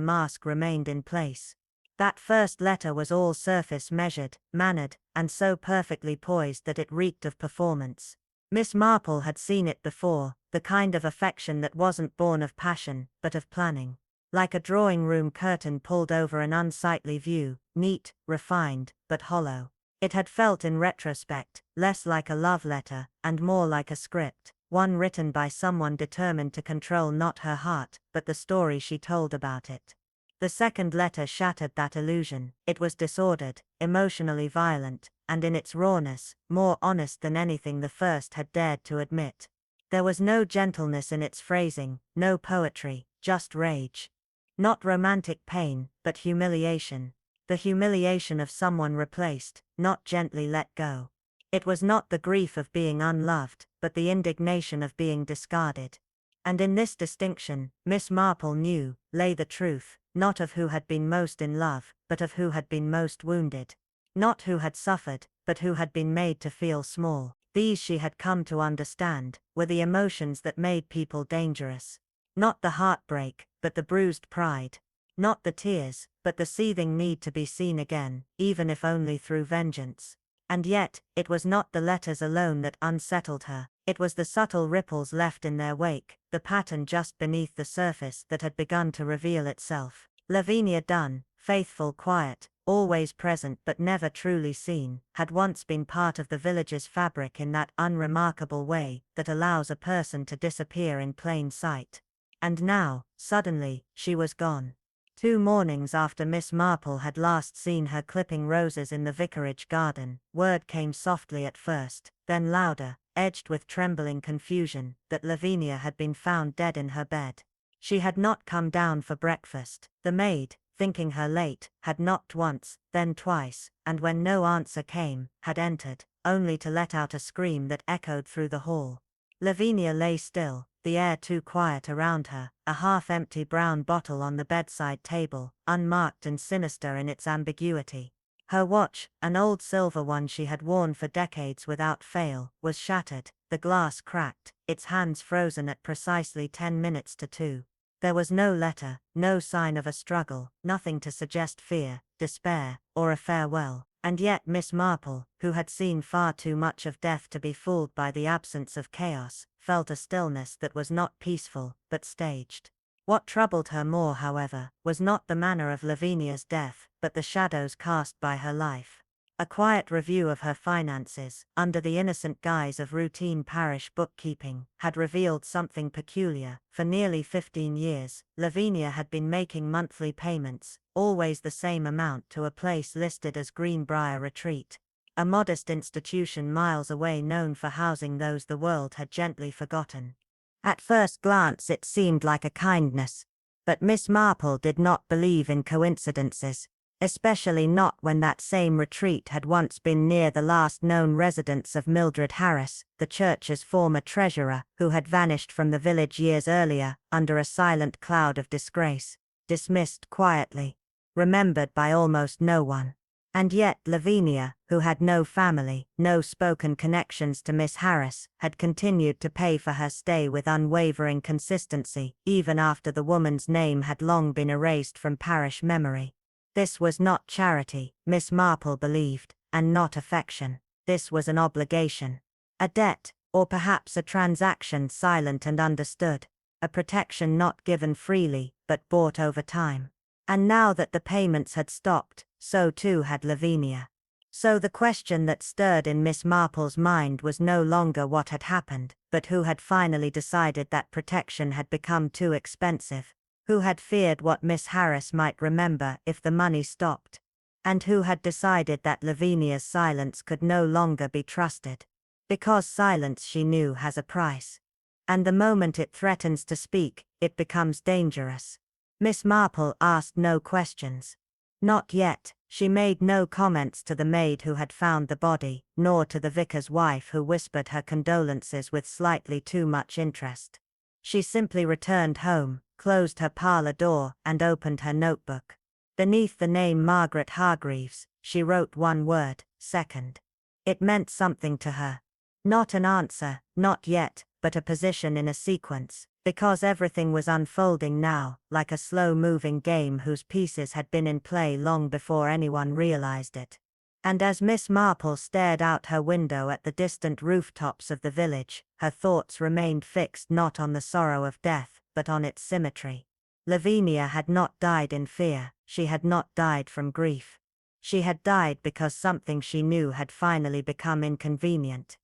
S1: mask remained in place. That first letter was all surface measured, mannered, and so perfectly poised that it reeked of performance. Miss Marple had seen it before, the kind of affection that wasn't born of passion, but of planning. Like a drawing-room curtain pulled over an unsightly view, neat, refined, but hollow. It had felt in retrospect, less like a love letter, and more like a script, one written by someone determined to control not her heart, but the story she told about it. The second letter shattered that illusion. It was disordered, emotionally violent, and in its rawness, more honest than anything the first had dared to admit. There was no gentleness in its phrasing, no poetry, just rage. Not romantic pain, but humiliation. The humiliation of someone replaced, not gently let go. It was not the grief of being unloved, but the indignation of being discarded. And in this distinction, Miss Marple knew, lay the truth, not of who had been most in love, but of who had been most wounded. Not who had suffered, but who had been made to feel small. These, she had come to understand, were the emotions that made people dangerous. Not the heartbreak, but the bruised pride. Not the tears, but the seething need to be seen again, even if only through vengeance. And yet, it was not the letters alone that unsettled her, it was the subtle ripples left in their wake, the pattern just beneath the surface that had begun to reveal itself. Lavinia Dunn, faithful, quiet, always present but never truly seen, had once been part of the village's fabric in that unremarkable way that allows a person to disappear in plain sight. And now, suddenly, she was gone. 2 mornings after Miss Marple had last seen her clipping roses in the vicarage garden, word came softly at first, then louder, edged with trembling confusion, that Lavinia had been found dead in her bed. She had not come down for breakfast. The maid, thinking her late, had knocked once, then twice, and when no answer came, had entered, only to let out a scream that echoed through the hall. Lavinia lay still, the air too quiet around her, a half-empty brown bottle on the bedside table, unmarked and sinister in its ambiguity. Her watch, an old silver one she had worn for decades without fail, was shattered, the glass cracked, its hands frozen at precisely 10 minutes to 2. There was no letter, no sign of a struggle, nothing to suggest fear, despair, or a farewell. And yet Miss Marple, who had seen far too much of death to be fooled by the absence of chaos, felt a stillness that was not peaceful, but staged. What troubled her more, however, was not the manner of Lavinia's death, but the shadows cast by her life. A quiet review of her finances, under the innocent guise of routine parish bookkeeping, had revealed something peculiar. For nearly 15 years, Lavinia had been making monthly payments, always the same amount, to a place listed as Greenbrier Retreat, a modest institution miles away known for housing those the world had gently forgotten. At first glance it seemed like a kindness, but Miss Marple did not believe in coincidences, especially not when that same retreat had once been near the last known residence of Mildred Harris, the church's former treasurer, who had vanished from the village years earlier, under a silent cloud of disgrace, dismissed quietly, remembered by almost no one. And yet Lavinia, who had no family, no spoken connections to Miss Harris, had continued to pay for her stay with unwavering consistency, even after the woman's name had long been erased from parish memory. This was not charity, Miss Marple believed, and not affection. This was an obligation. A debt, or perhaps a transaction silent and understood. A protection not given freely, but bought over time. And now that the payments had stopped, so too had Lavinia. So the question that stirred in Miss Marple's mind was no longer what had happened, but who had finally decided that protection had become too expensive. Who had feared what Miss Harris might remember if the money stopped, and who had decided that Lavinia's silence could no longer be trusted. Because silence, she knew, has a price. And the moment it threatens to speak, it becomes dangerous. Miss Marple asked no questions. Not yet. She made no comments to the maid who had found the body, nor to the vicar's wife who whispered her condolences with slightly too much interest. She simply returned home, closed her parlor door, and opened her notebook. Beneath the name Margaret Hargreaves, she wrote one word: second. It meant something to her. Not an answer, not yet, but a position in a sequence, because everything was unfolding now, like a slow-moving game whose pieces had been in play long before anyone realized it. And as Miss Marple stared out her window at the distant rooftops of the village, her thoughts remained fixed not on the sorrow of death, but on its symmetry. Lavinia had not died in fear, she had not died from grief. She had died because something she knew had finally become inconvenient.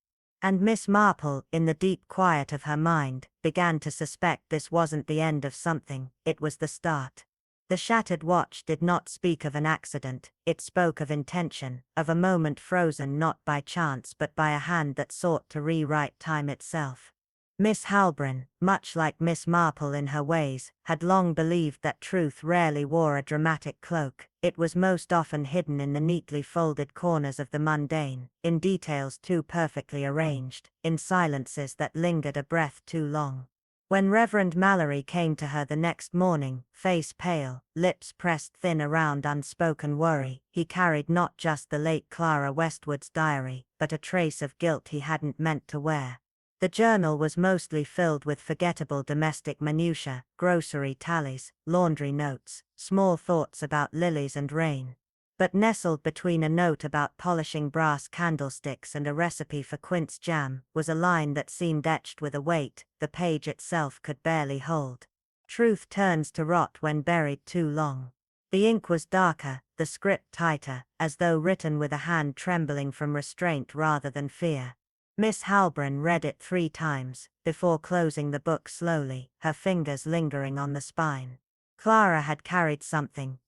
S1: And Miss Marple, in the deep quiet of her mind, began to suspect this wasn't the end of something, it was the start. The shattered watch did not speak of an accident, it spoke of intention, of a moment frozen not by chance but by a hand that sought to rewrite time itself. Miss Halbrin, much like Miss Marple in her ways, had long believed that truth rarely wore a dramatic cloak. It was most often hidden in the neatly folded corners of the mundane, in details too perfectly arranged, in silences that lingered a breath too long. When Reverend Mallory came to her the next morning, face pale, lips pressed thin around unspoken worry, he carried not just the late Clara Westwood's diary, but a trace of guilt he hadn't meant to wear. The journal was mostly filled with forgettable domestic minutiae, grocery tallies, laundry notes, small thoughts about lilies and rain. But nestled between a note about polishing brass candlesticks and a recipe for quince jam, was a line that seemed etched with a weight the page itself could barely hold. Truth turns to rot when buried too long. The ink was darker, the script tighter, as though written with a hand trembling from restraint rather than fear. Miss Halbrin read it 3 times, before closing the book slowly, her fingers lingering on the spine. Clara had carried something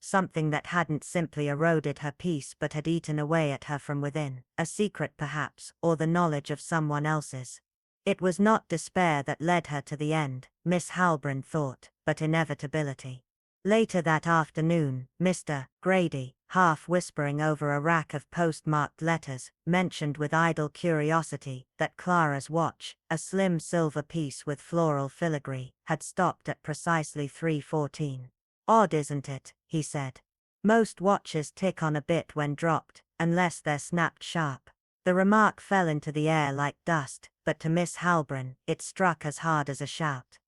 S1: that hadn't simply eroded her peace but had eaten away at her from within, a secret perhaps, or the knowledge of someone else's. It was not despair that led her to the end, Miss Halbrin thought, but inevitability. Later that afternoon, Mr. Grady, half whispering over a rack of postmarked letters, mentioned with idle curiosity that Clara's watch, a slim silver piece with floral filigree, had stopped at precisely 3:14. "Odd, isn't it?" he said. "Most watches tick on a bit when dropped, unless they're snapped sharp." The remark fell into the air like dust, but to Miss Halbrin, it struck as hard as a shout.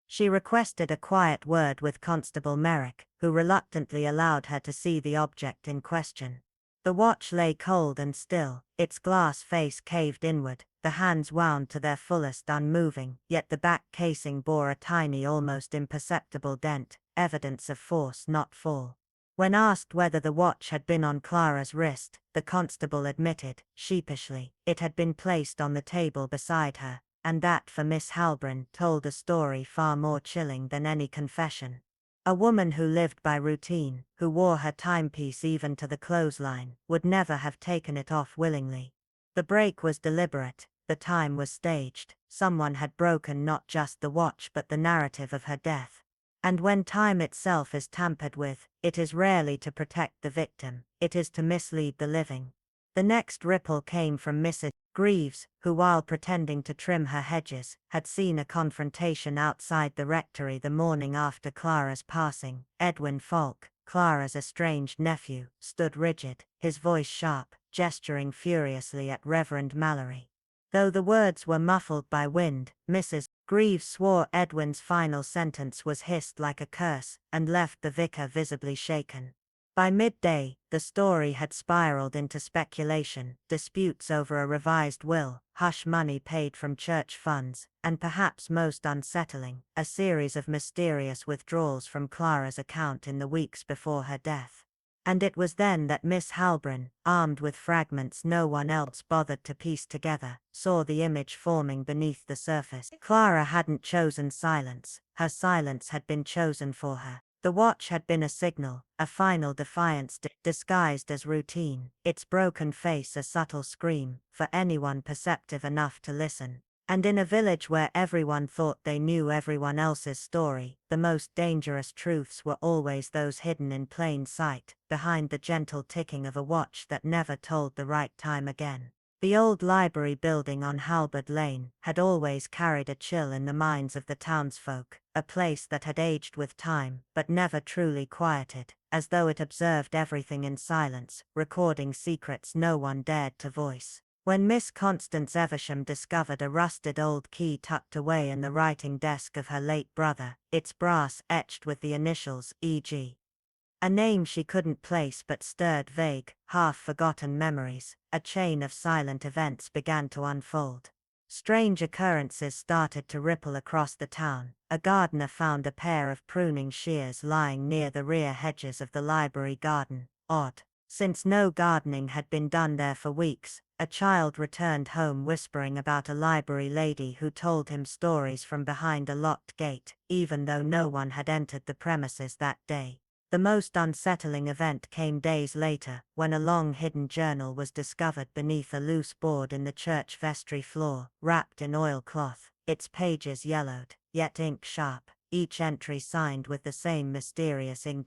S1: She requested a quiet word with Constable Merrick, who reluctantly allowed her to see the object in question. The watch lay cold and still, its glass face caved inward, the hands wound to their fullest unmoving, yet the back casing bore a tiny almost imperceptible dent, evidence of force not fall. When asked whether the watch had been on Clara's wrist, the constable admitted, sheepishly, it had been placed on the table beside her. And that for Miss Halbrin told a story far more chilling than any confession. A woman who lived by routine, who wore her timepiece even to the clothesline, would never have taken it off willingly. The break was deliberate, the time was staged, someone had broken not just the watch but the narrative of her death. And when time itself is tampered with, it is rarely to protect the victim, it is to mislead the living. The next ripple came from Mrs. Greaves, who while pretending to trim her hedges, had seen a confrontation outside the rectory the morning after Clara's passing. Edwin Falk, Clara's estranged nephew, stood rigid, his voice sharp, gesturing furiously at Reverend Mallory. Though the words were muffled by wind, Mrs. Greaves swore Edwin's final sentence was hissed like a curse, and left the vicar visibly shaken. By midday, the story had spiraled into speculation, disputes over a revised will, hush money paid from church funds, and perhaps most unsettling, a series of mysterious withdrawals from Clara's account in the weeks before her death. And it was then that Miss Halbrin, armed with fragments no one else bothered to piece together, saw the image forming beneath the surface. Clara hadn't chosen silence, her silence had been chosen for her. The watch had been a signal, a final defiance disguised as routine, its broken face a subtle scream, for anyone perceptive enough to listen. And in a village where everyone thought they knew everyone else's story, the most dangerous truths were always those hidden in plain sight, behind the gentle ticking of a watch that never told the right time again. The old library building on Halberd Lane had always carried a chill in the minds of the townsfolk, a place that had aged with time but never truly quieted, as though it observed everything in silence, recording secrets no one dared to voice. When Miss Constance Evesham discovered a rusted old key tucked away in the writing desk of her late brother, its brass etched with the initials E.G., a name she couldn't place but stirred vague, half-forgotten memories, a chain of silent events began to unfold. Strange occurrences started to ripple across the town. A gardener found a pair of pruning shears lying near the rear hedges of the library garden. Odd. Since no gardening had been done there for weeks, a child returned home whispering about a library lady who told him stories from behind a locked gate, even though no one had entered the premises that day. The most unsettling event came days later, when a long-hidden journal was discovered beneath a loose board in the church vestry floor, wrapped in oilcloth, its pages yellowed, yet ink-sharp, each entry signed with the same mysterious ing.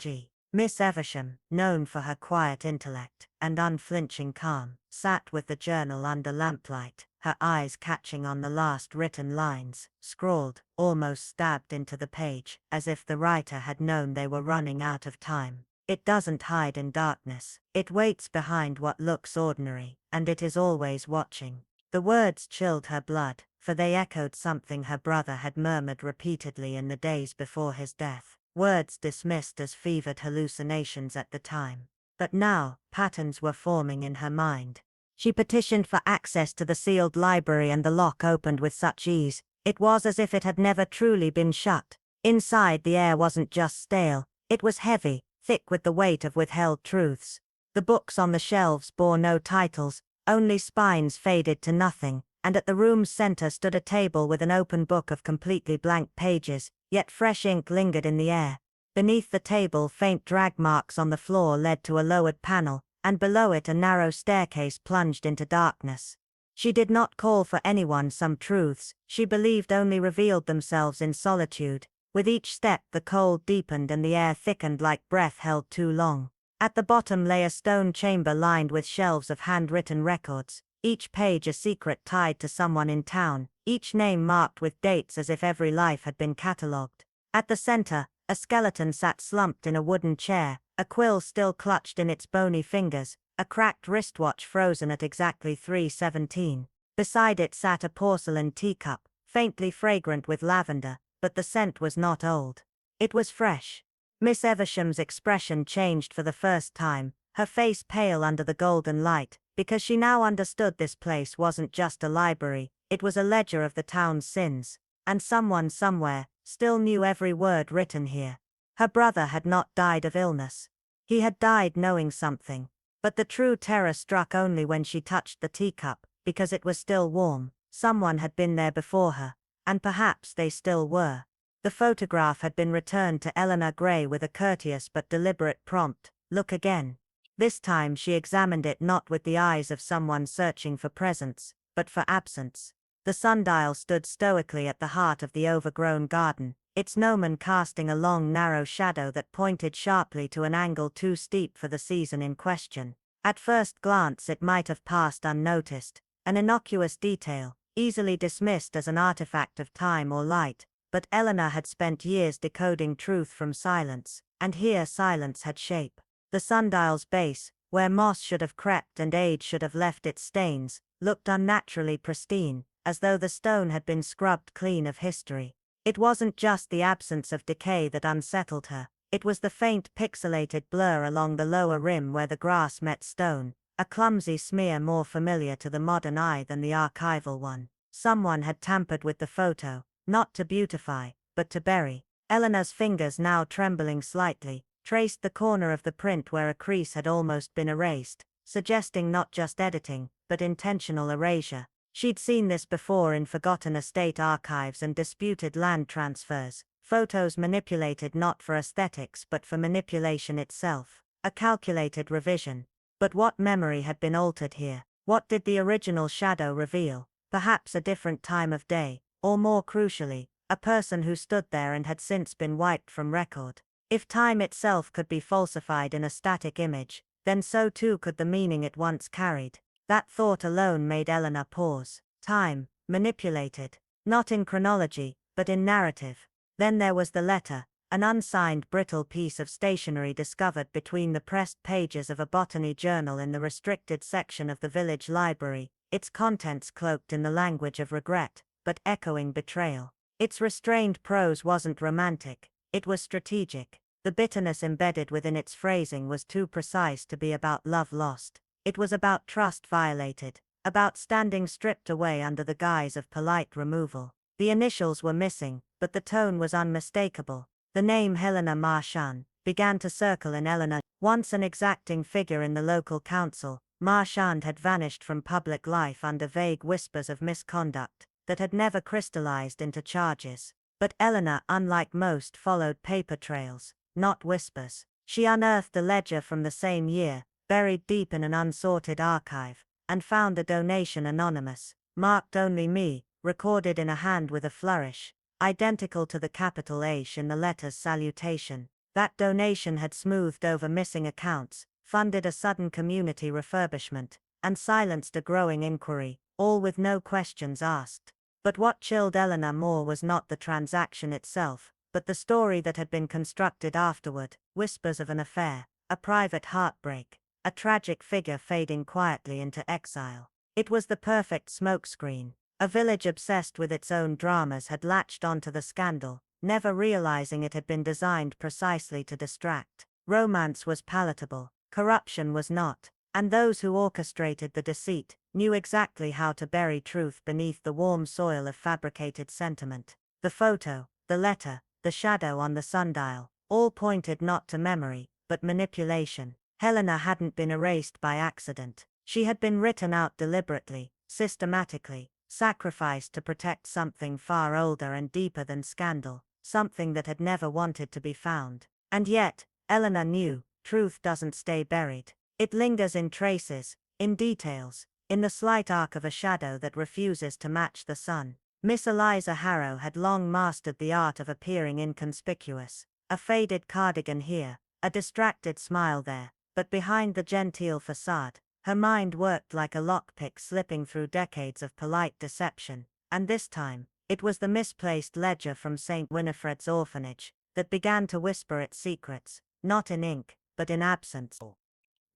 S1: Miss Evesham, known for her quiet intellect and unflinching calm, sat with the journal under lamplight, her eyes catching on the last written lines, scrawled, almost stabbed into the page, as if the writer had known they were running out of time. It doesn't hide in darkness, it waits behind what looks ordinary, and it is always watching. The words chilled her blood, for they echoed something her brother had murmured repeatedly in the days before his death. Words dismissed as fevered hallucinations at the time. But now, patterns were forming in her mind. She petitioned for access to the sealed library and the lock opened with such ease, it was as if it had never truly been shut. Inside, the air wasn't just stale, it was heavy, thick with the weight of withheld truths. The books on the shelves bore no titles, only spines faded to nothing, and at the room's center stood a table with an open book of completely blank pages, yet fresh ink lingered in the air. Beneath the table, faint drag marks on the floor led to a lowered panel, and below it a narrow staircase plunged into darkness. She did not call for anyone. Some truths, she believed, only revealed themselves in solitude. With each step the cold deepened and the air thickened like breath held too long. At the bottom lay a stone chamber lined with shelves of handwritten records, each page a secret tied to someone in town, each name marked with dates as if every life had been catalogued. At the center, a skeleton sat slumped in a wooden chair, a quill still clutched in its bony fingers, a cracked wristwatch frozen at exactly 3:17. Beside it sat a porcelain teacup, faintly fragrant with lavender, but the scent was not old. It was fresh. Miss Evesham's expression changed for the first time, her face pale under the golden light, because she now understood this place wasn't just a library, it was a ledger of the town's sins, and someone somewhere still knew every word written here. Her brother had not died of illness. He had died knowing something, but the true terror struck only when she touched the teacup, because it was still warm. Someone had been there before her, and perhaps they still were. The photograph had been returned to Eleanor Gray with a courteous but deliberate prompt, "Look again." This time she examined it not with the eyes of someone searching for presence, but for absence. The sundial stood stoically at the heart of the overgrown garden, its gnomon casting a long narrow shadow that pointed sharply to an angle too steep for the season in question. At first glance it might have passed unnoticed, an innocuous detail, easily dismissed as an artifact of time or light, but Eleanor had spent years decoding truth from silence, and here silence had shape. The sundial's base, where moss should have crept and age should have left its stains, looked unnaturally pristine, as though the stone had been scrubbed clean of history. It wasn't just the absence of decay that unsettled her, it was the faint pixelated blur along the lower rim where the grass met stone, a clumsy smear more familiar to the modern eye than the archival one. Someone had tampered with the photo, not to beautify, but to bury. Eleanor's fingers, now trembling slightly, traced the corner of the print where a crease had almost been erased, suggesting not just editing, but intentional erasure. She'd seen this before in forgotten estate archives and disputed land transfers, photos manipulated not for aesthetics but for manipulation itself, a calculated revision. But what memory had been altered here? What did the original shadow reveal? Perhaps a different time of day, or more crucially, a person who stood there and had since been wiped from record. If time itself could be falsified in a static image, then so too could the meaning it once carried. That thought alone made Eleanor pause. Time, manipulated, not in chronology, but in narrative. Then there was the letter, an unsigned brittle piece of stationery discovered between the pressed pages of a botany journal in the restricted section of the village library, its contents cloaked in the language of regret, but echoing betrayal. Its restrained prose wasn't romantic, it was strategic. The bitterness embedded within its phrasing was too precise to be about love lost. It was about trust violated, about standing stripped away under the guise of polite removal. The initials were missing, but the tone was unmistakable. The name Helena Marchand began to circle in Eleanor. Once an exacting figure in the local council, Marchand had vanished from public life under vague whispers of misconduct that had never crystallized into charges. But Eleanor, unlike most, followed paper trails, not whispers. She unearthed a ledger from the same year, buried deep in an unsorted archive, and found a donation anonymous, marked "Only Me," recorded in a hand with a flourish, identical to the capital H in the letter's salutation. That donation had smoothed over missing accounts, funded a sudden community refurbishment, and silenced a growing inquiry, all with no questions asked. But what chilled Eleanor more was not the transaction itself, but the story that had been constructed afterward, whispers of an affair, a private heartbreak, a tragic figure fading quietly into exile. It was the perfect smokescreen. A village obsessed with its own dramas had latched onto the scandal, never realizing it had been designed precisely to distract. Romance was palatable, corruption was not, and those who orchestrated the deceit knew exactly how to bury truth beneath the warm soil of fabricated sentiment. The photo, the letter, the shadow on the sundial, all pointed not to memory, but manipulation. Helena hadn't been erased by accident. She had been written out deliberately, systematically, sacrificed to protect something far older and deeper than scandal, something that had never wanted to be found. And yet, Eleanor knew, truth doesn't stay buried. It lingers in traces, in details, in the slight arc of a shadow that refuses to match the sun. Miss Eliza Harrow had long mastered the art of appearing inconspicuous. A faded cardigan here, a distracted smile there, but behind the genteel facade, her mind worked like a lockpick slipping through decades of polite deception, and this time, it was the misplaced ledger from St. Winifred's orphanage that began to whisper its secrets, not in ink, but in absence.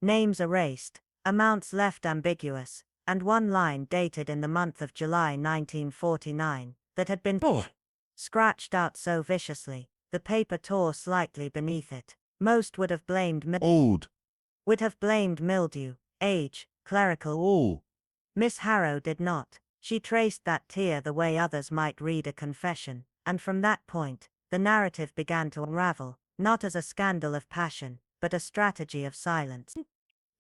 S1: Names erased, amounts left ambiguous, and one line dated in the month of July 1949, that had been scratched out so viciously, the paper tore slightly beneath it. Most would have blamed mildew, age, clerical. Miss Harrow did not. She traced that tear the way others might read a confession, and from that point, the narrative began to unravel, not as a scandal of passion, but a strategy of silence.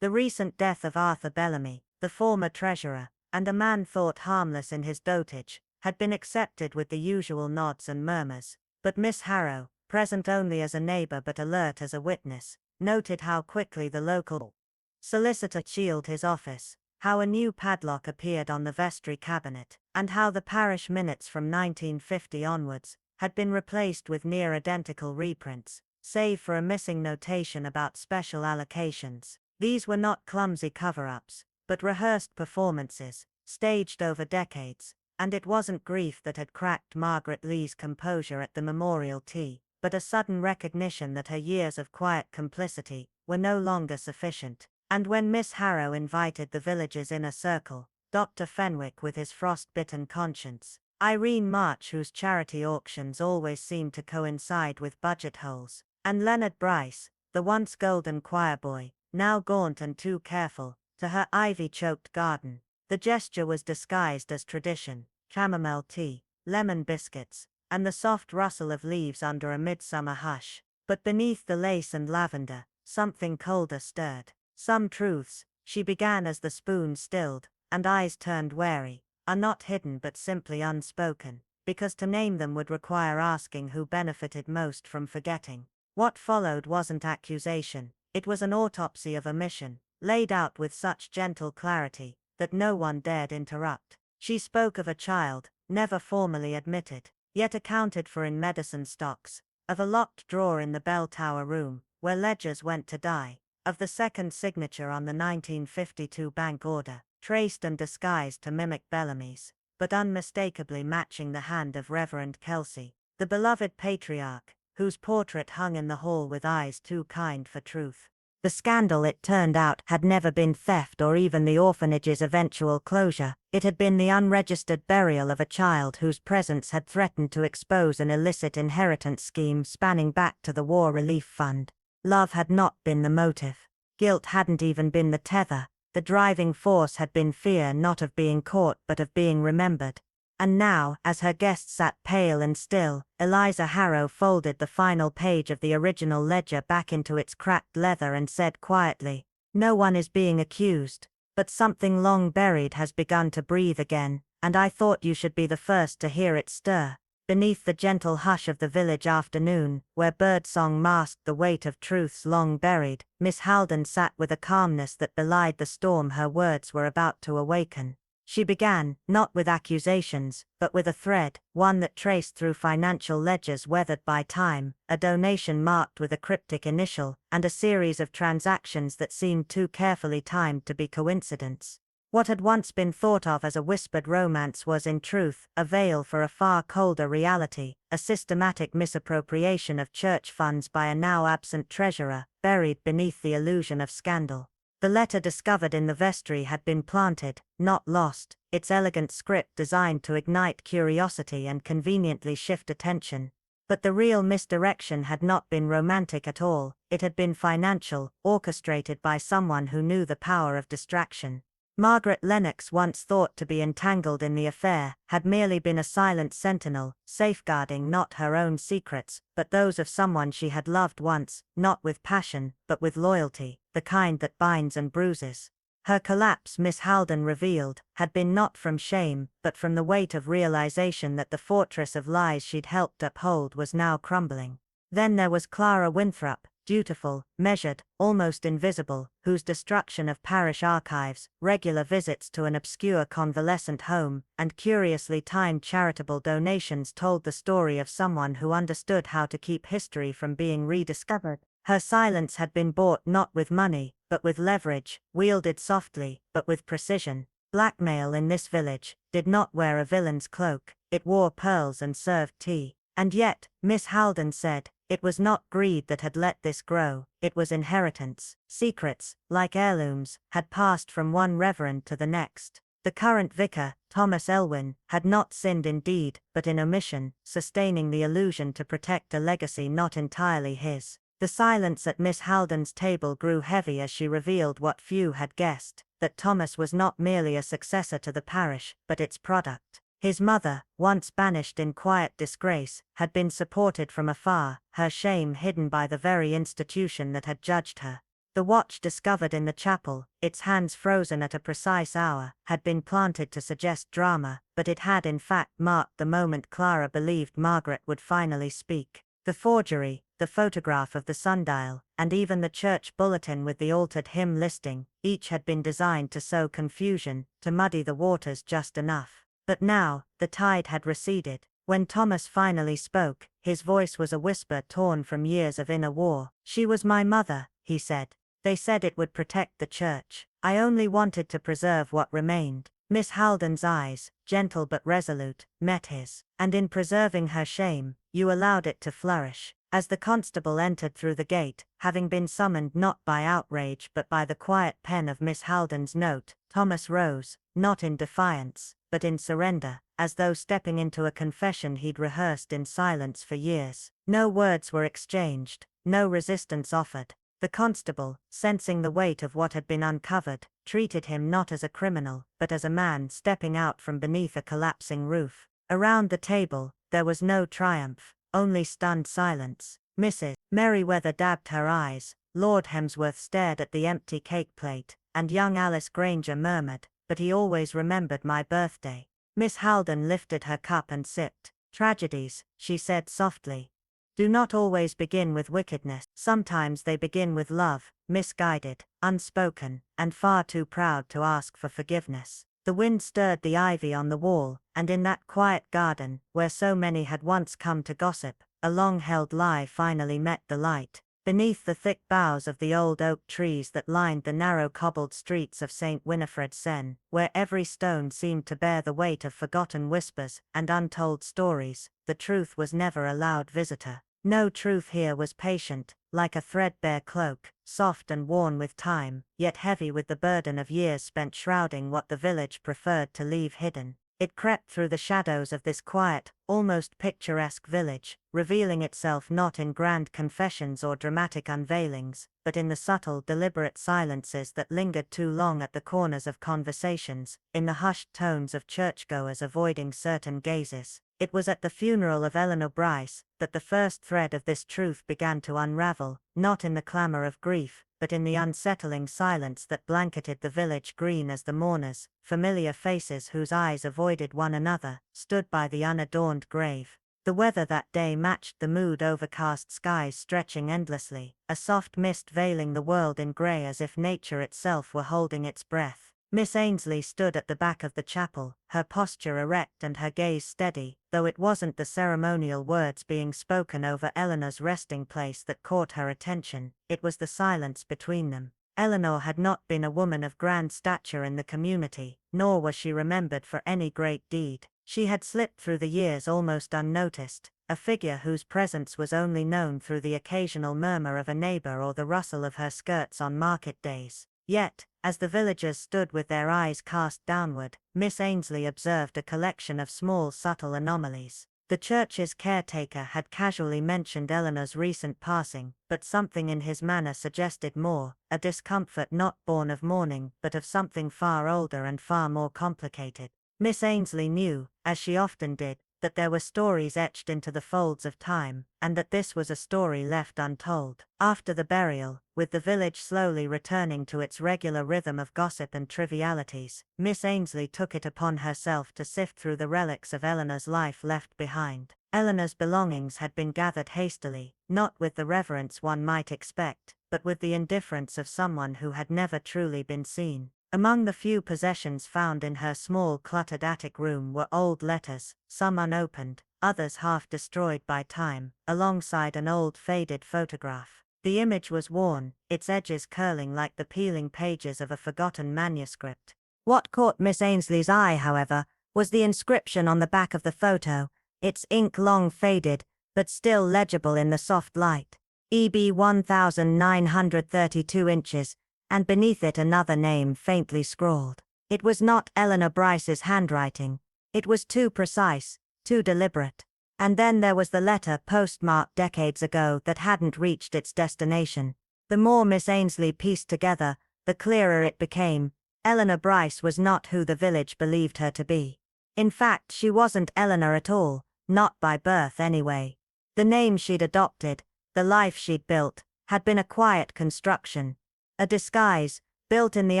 S1: The recent death of Arthur Bellamy, the former treasurer, and a man thought harmless in his dotage, had been accepted with the usual nods and murmurs, but Miss Harrow, present only as a neighbor but alert as a witness, noted how quickly the local solicitor shielded his office, how a new padlock appeared on the vestry cabinet, and how the parish minutes from 1950 onwards had been replaced with near-identical reprints, save for a missing notation about special allocations. These were not clumsy cover-ups, but rehearsed performances, staged over decades, and it wasn't grief that had cracked Margaret Lee's composure at the memorial tea, but a sudden recognition that her years of quiet complicity were no longer sufficient. And when Miss Harrow invited the village's inner circle, Dr. Fenwick with his frost-bitten conscience, Irene March whose charity auctions always seemed to coincide with budget holes, and Leonard Bryce, the once golden choir boy, now gaunt and too careful, to her ivy-choked garden, the gesture was disguised as tradition, chamomile tea, lemon biscuits, and the soft rustle of leaves under a midsummer hush. But beneath the lace and lavender, something colder stirred. Some truths, she began as the spoon stilled, and eyes turned wary, are not hidden but simply unspoken, because to name them would require asking who benefited most from forgetting. What followed wasn't accusation, it was an autopsy of omission, laid out with such gentle clarity that no one dared interrupt. She spoke of a child, never formally admitted, yet accounted for in medicine stocks, of a locked drawer in the bell tower room, where ledgers went to die, of the second signature on the 1952 bank order, traced and disguised to mimic Bellamy's, but unmistakably matching the hand of Reverend Kelsey, the beloved patriarch, whose portrait hung in the hall with eyes too kind for truth. The scandal, it turned out, had never been theft or even the orphanage's eventual closure. It had been the unregistered burial of a child whose presence had threatened to expose an illicit inheritance scheme spanning back to the War Relief Fund. Love had not been the motive. Guilt hadn't even been the tether. The driving force had been fear, not of being caught but of being remembered. And now, as her guest sat pale and still, Eliza Harrow folded the final page of the original ledger back into its cracked leather and said quietly, "No one is being accused, but something long buried has begun to breathe again, and I thought you should be the first to hear it stir." Beneath the gentle hush of the village afternoon, where birdsong masked the weight of truths long buried, Miss Haldon sat with a calmness that belied the storm her words were about to awaken. She began, not with accusations, but with a thread, one that traced through financial ledgers weathered by time, a donation marked with a cryptic initial, and a series of transactions that seemed too carefully timed to be coincidence. What had once been thought of as a whispered romance was in truth a veil for a far colder reality, a systematic misappropriation of church funds by a now absent treasurer, buried beneath the illusion of scandal. The letter discovered in the vestry had been planted, not lost, its elegant script designed to ignite curiosity and conveniently shift attention. But the real misdirection had not been romantic at all, it had been financial, orchestrated by someone who knew the power of distraction. Margaret Lennox, once thought to be entangled in the affair, had merely been a silent sentinel, safeguarding not her own secrets, but those of someone she had loved once, not with passion, but with loyalty, the kind that binds and bruises. Her collapse, Miss Haldon revealed, had been not from shame, but from the weight of realization that the fortress of lies she'd helped uphold was now crumbling. Then there was Clara Winthrop, dutiful, measured, almost invisible, whose destruction of parish archives, regular visits to an obscure convalescent home, and curiously timed charitable donations told the story of someone who understood how to keep history from being rediscovered. Her silence had been bought not with money, but with leverage, wielded softly, but with precision. Blackmail in this village did not wear a villain's cloak, it wore pearls and served tea. And yet, Miss Haldon said, it was not greed that had let this grow, it was inheritance. Secrets, like heirlooms, had passed from one reverend to the next. The current vicar, Thomas Elwyn, had not sinned in deed, but in omission, sustaining the illusion to protect a legacy not entirely his. The silence at Miss Haldon's table grew heavy as she revealed what few had guessed, that Thomas was not merely a successor to the parish, but its product. His mother, once banished in quiet disgrace, had been supported from afar, her shame hidden by the very institution that had judged her. The watch discovered in the chapel, its hands frozen at a precise hour, had been planted to suggest drama, but it had in fact marked the moment Clara believed Margaret would finally speak. The forgery, the photograph of the sundial, and even the church bulletin with the altered hymn listing, each had been designed to sow confusion, to muddy the waters just enough. But now, the tide had receded. When Thomas finally spoke, his voice was a whisper torn from years of inner war. "She was my mother," he said. "They said it would protect the church. I only wanted to preserve what remained." Miss Haldon's eyes, gentle but resolute, met his. "And in preserving her shame, you allowed it to flourish." As the constable entered through the gate, having been summoned not by outrage but by the quiet pen of Miss Haldon's note, Thomas rose, not in defiance, but in surrender, as though stepping into a confession he'd rehearsed in silence for years. No words were exchanged, no resistance offered. The constable, sensing the weight of what had been uncovered, treated him not as a criminal, but as a man stepping out from beneath a collapsing roof. Around the table, there was no triumph, only stunned silence. Mrs. Merriweather dabbed her eyes, Lord Hemsworth stared at the empty cake plate, and young Alice Granger murmured, "But he always remembered my birthday." Miss Haldon lifted her cup and sipped. "Tragedies," she said softly, "do not always begin with wickedness. Sometimes they begin with love, misguided, unspoken, and far too proud to ask for forgiveness." The wind stirred the ivy on the wall, and in that quiet garden, where so many had once come to gossip, a long-held lie finally met the light. Beneath the thick boughs of the old oak trees that lined the narrow cobbled streets of St. Winifred's Sen, where every stone seemed to bear the weight of forgotten whispers and untold stories, the truth was never a loud visitor. No, truth here was patient, like a threadbare cloak, soft and worn with time, yet heavy with the burden of years spent shrouding what the village preferred to leave hidden. It crept through the shadows of this quiet, almost picturesque village, revealing itself not in grand confessions or dramatic unveilings, but in the subtle, deliberate silences that lingered too long at the corners of conversations, in the hushed tones of churchgoers avoiding certain gazes. It was at the funeral of Eleanor Bryce that the first thread of this truth began to unravel, not in the clamor of grief, but in the unsettling silence that blanketed the village green as the mourners, familiar faces whose eyes avoided one another, stood by the unadorned grave. The weather that day matched the mood, overcast skies stretching endlessly, a soft mist veiling the world in grey as if nature itself were holding its breath. Miss Ainsley stood at the back of the chapel, her posture erect and her gaze steady, though it wasn't the ceremonial words being spoken over Eleanor's resting place that caught her attention, it was the silence between them. Eleanor had not been a woman of grand stature in the community, nor was she remembered for any great deed. She had slipped through the years almost unnoticed, a figure whose presence was only known through the occasional murmur of a neighbor or the rustle of her skirts on market days. Yet, as the villagers stood with their eyes cast downward, Miss Ainsley observed a collection of small subtle anomalies. The church's caretaker had casually mentioned Eleanor's recent passing, but something in his manner suggested more, a discomfort not born of mourning but of something far older and far more complicated. Miss Ainsley knew, as she often did, that there were stories etched into the folds of time, and that this was a story left untold. After the burial, with the village slowly returning to its regular rhythm of gossip and trivialities, Miss Ainsley took it upon herself to sift through the relics of Eleanor's life left behind. Eleanor's belongings had been gathered hastily, not with the reverence one might expect, but with the indifference of someone who had never truly been seen. Among the few possessions found in her small cluttered attic room were old letters, some unopened, others half destroyed by time, alongside an old faded photograph. The image was worn, its edges curling like the peeling pages of a forgotten manuscript. What caught Miss Ainsley's eye, however, was the inscription on the back of the photo, its ink long faded, but still legible in the soft light. EB 1932 inches, and beneath it another name faintly scrawled. It was not Eleanor Bryce's handwriting. It was too precise, too deliberate. And then there was the letter postmarked decades ago that hadn't reached its destination. The more Miss Ainsley pieced together, the clearer it became. Eleanor Bryce was not who the village believed her to be. In fact, she wasn't Eleanor at all, not by birth anyway. The name she'd adopted, the life she'd built, had been a quiet construction. A disguise, built in the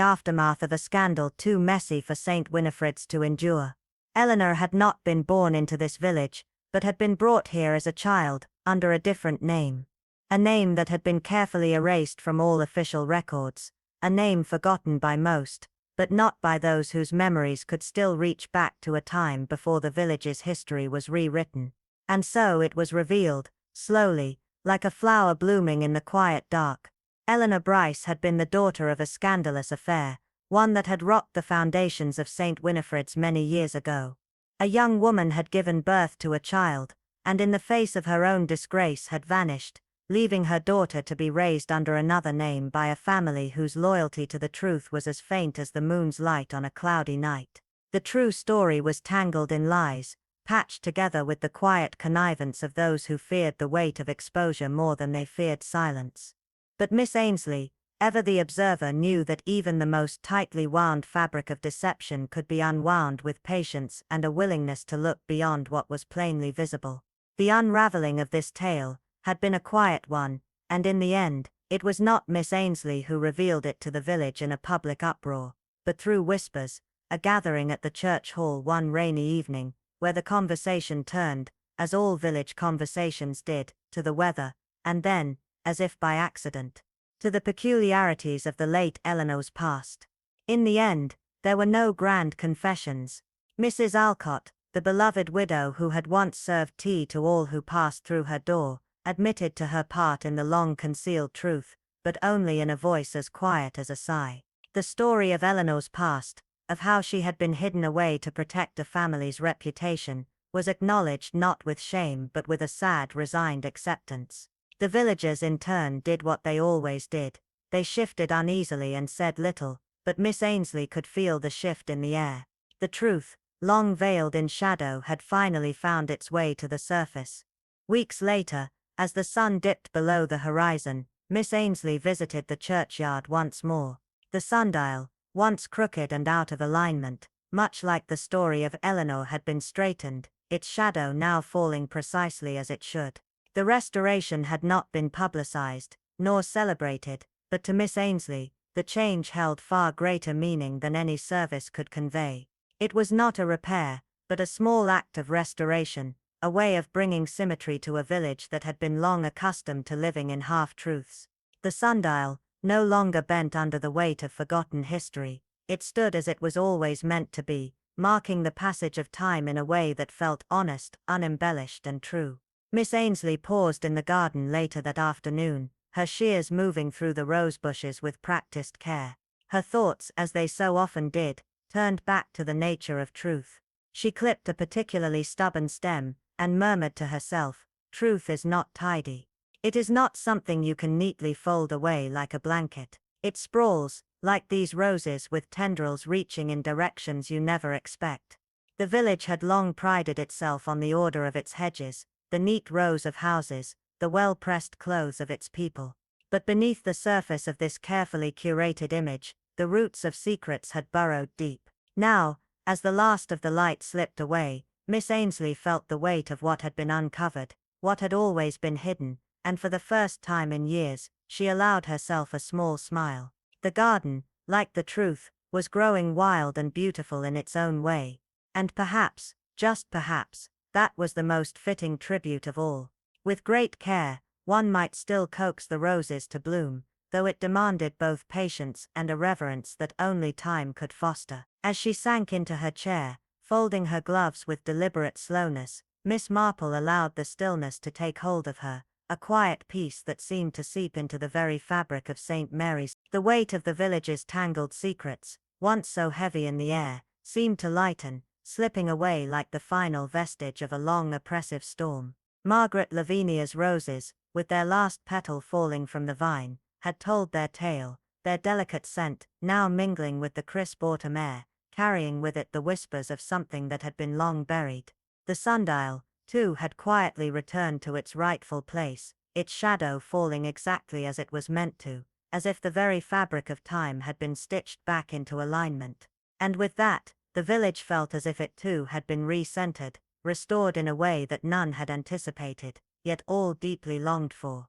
S1: aftermath of a scandal too messy for St. Winifred's to endure. Eleanor had not been born into this village, but had been brought here as a child, under a different name. A name that had been carefully erased from all official records, a name forgotten by most, but not by those whose memories could still reach back to a time before the village's history was rewritten. And so it was revealed, slowly, like a flower blooming in the quiet dark. Eleanor Bryce had been the daughter of a scandalous affair, one that had rocked the foundations of St. Winifred's many years ago. A young woman had given birth to a child, and in the face of her own disgrace had vanished, leaving her daughter to be raised under another name by a family whose loyalty to the truth was as faint as the moon's light on a cloudy night. The true story was tangled in lies, patched together with the quiet connivance of those who feared the weight of exposure more than they feared silence. But Miss Ainsley, ever the observer, knew that even the most tightly wound fabric of deception could be unwound with patience and a willingness to look beyond what was plainly visible. The unraveling of this tale had been a quiet one, and in the end, it was not Miss Ainsley who revealed it to the village in a public uproar, but through whispers, a gathering at the church hall one rainy evening, where the conversation turned, as all village conversations did, to the weather, and then, as if by accident, to the peculiarities of the late Eleanor's past. In the end, There were no grand confessions. Mrs. Alcott, the beloved widow who had once served tea to all who passed through her door, admitted to her part in the long-concealed truth, but only in a voice as quiet as a sigh. The story of Eleanor's past, of how she had been hidden away to protect a family's reputation, was acknowledged not with shame but with a sad, resigned acceptance. The villagers in turn did what they always did. They shifted uneasily and said little, but Miss Ainsley could feel the shift in the air. The truth, long veiled in shadow, had finally found its way to the surface. Weeks later, as the sun dipped below the horizon, Miss Ainsley visited the churchyard once more. The sundial, once crooked and out of alignment, much like the story of Eleanor, had been straightened, its shadow now falling precisely as it should. The restoration had not been publicized, nor celebrated, but to Miss Ainsley, the change held far greater meaning than any service could convey. It was not a repair, but a small act of restoration, a way of bringing symmetry to a village that had been long accustomed to living in half-truths. The sundial, no longer bent under the weight of forgotten history, it stood as it was always meant to be, marking the passage of time in a way that felt honest, unembellished and true. Miss Ainsley paused in the garden later that afternoon, her shears moving through the rose bushes with practiced care. Her thoughts, as they so often did, turned back to the nature of truth. She clipped a particularly stubborn stem, and murmured to herself, "Truth is not tidy. It is not something you can neatly fold away like a blanket. It sprawls, like these roses, with tendrils reaching in directions you never expect." The village had long prided itself on the order of its hedges, the neat rows of houses, the well-pressed clothes of its people. But beneath the surface of this carefully curated image, the roots of secrets had burrowed deep. Now, as the last of the light slipped away, Miss Ainsley felt the weight of what had been uncovered, what had always been hidden, and for the first time in years, she allowed herself a small smile. The garden, like the truth, was growing wild and beautiful in its own way. And perhaps, just perhaps, that was the most fitting tribute of all. With great care, one might still coax the roses to bloom, though it demanded both patience and a reverence that only time could foster. As she sank into her chair, folding her gloves with deliberate slowness, Miss Marple allowed the stillness to take hold of her, a quiet peace that seemed to seep into the very fabric of St. Mary's. The weight of the village's tangled secrets, once so heavy in the air, seemed to lighten, slipping away like the final vestige of a long oppressive storm. Margaret Lavinia's roses, with their last petal falling from the vine, had told their tale, their delicate scent, now mingling with the crisp autumn air, carrying with it the whispers of something that had been long buried. The sundial, too, had quietly returned to its rightful place, its shadow falling exactly as it was meant to, as if the very fabric of time had been stitched back into alignment. And with that, the village felt as if it too had been re-centered, restored in a way that none had anticipated, yet all deeply longed for.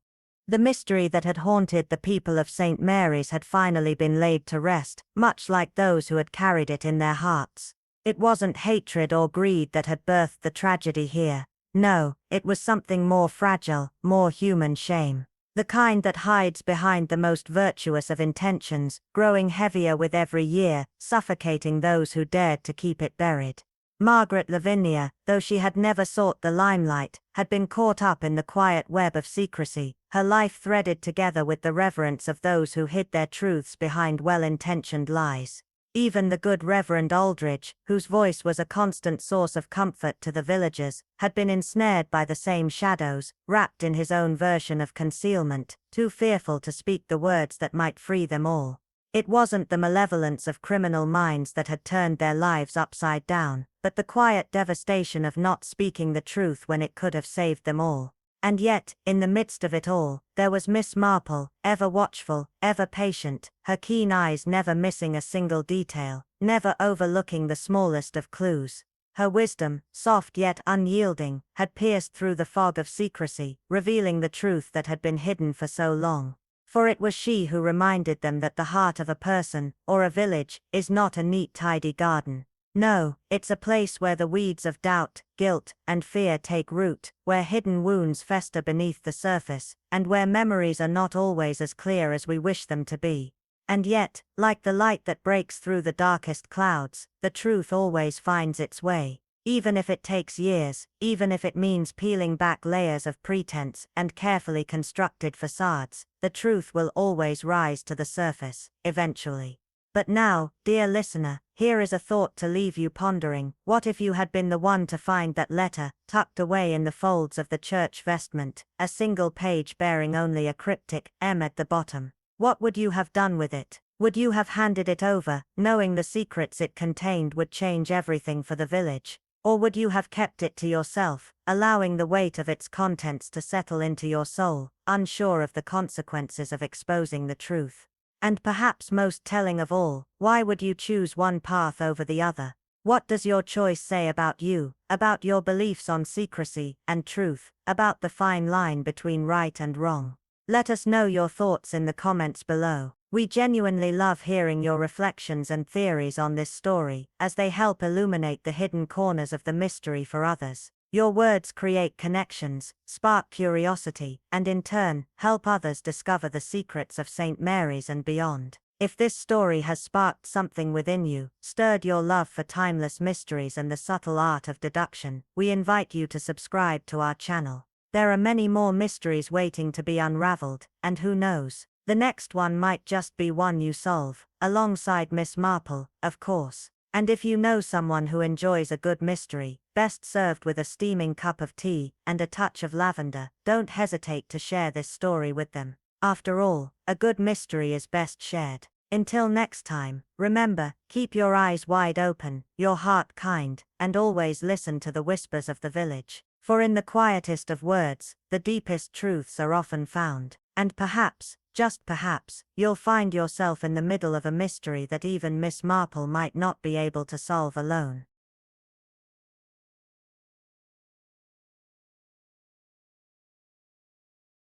S1: The mystery that had haunted the people of St. Mary's had finally been laid to rest, much like those who had carried it in their hearts. It wasn't hatred or greed that had birthed the tragedy here. No, it was something more fragile, more human: shame. The kind that hides behind the most virtuous of intentions, growing heavier with every year, suffocating those who dared to keep it buried. Margaret Lavinia, though she had never sought the limelight, had been caught up in the quiet web of secrecy, her life threaded together with the reverence of those who hid their truths behind well-intentioned lies. Even the good Reverend Aldridge, whose voice was a constant source of comfort to the villagers, had been ensnared by the same shadows, wrapped in his own version of concealment, too fearful to speak the words that might free them all. It wasn't the malevolence of criminal minds that had turned their lives upside down, but the quiet devastation of not speaking the truth when it could have saved them all. And yet, in the midst of it all, there was Miss Marple, ever watchful, ever patient, her keen eyes never missing a single detail, never overlooking the smallest of clues. Her wisdom, soft yet unyielding, had pierced through the fog of secrecy, revealing the truth that had been hidden for so long. For it was she who reminded them that the heart of a person, or a village, is not a neat tidy garden. No, it's a place where the weeds of doubt, guilt, and fear take root, where hidden wounds fester beneath the surface, and where memories are not always as clear as we wish them to be. And yet, like the light that breaks through the darkest clouds, the truth always finds its way. Even if it takes years, even if it means peeling back layers of pretense and carefully constructed facades, the truth will always rise to the surface, eventually. But now, dear listener, here is a thought to leave you pondering. What if you had been the one to find that letter, tucked away in the folds of the church vestment, a single page bearing only a cryptic M at the bottom? What would you have done with it? Would you have handed it over, knowing the secrets it contained would change everything for the village? Or would you have kept it to yourself, allowing the weight of its contents to settle into your soul, unsure of the consequences of exposing the truth? And perhaps most telling of all, why would you choose one path over the other? What does your choice say about you, about your beliefs on secrecy and truth, about the fine line between right and wrong? Let us know your thoughts in the comments below. We genuinely love hearing your reflections and theories on this story, as they help illuminate the hidden corners of the mystery for others. Your words create connections, spark curiosity, and in turn, help others discover the secrets of St. Mary's and beyond. If this story has sparked something within you, stirred your love for timeless mysteries and the subtle art of deduction, we invite you to subscribe to our channel. There are many more mysteries waiting to be unraveled, and who knows, the next one might just be one you solve, alongside Miss Marple, of course. And if you know someone who enjoys a good mystery, best served with a steaming cup of tea and a touch of lavender, don't hesitate to share this story with them. After all, a good mystery is best shared. Until next time, remember, keep your eyes wide open, your heart kind, and always listen to the whispers of the village. For in the quietest of words, the deepest truths are often found. And perhaps, just perhaps, you'll find yourself in the middle of a mystery that even Miss Marple might not be able to solve alone.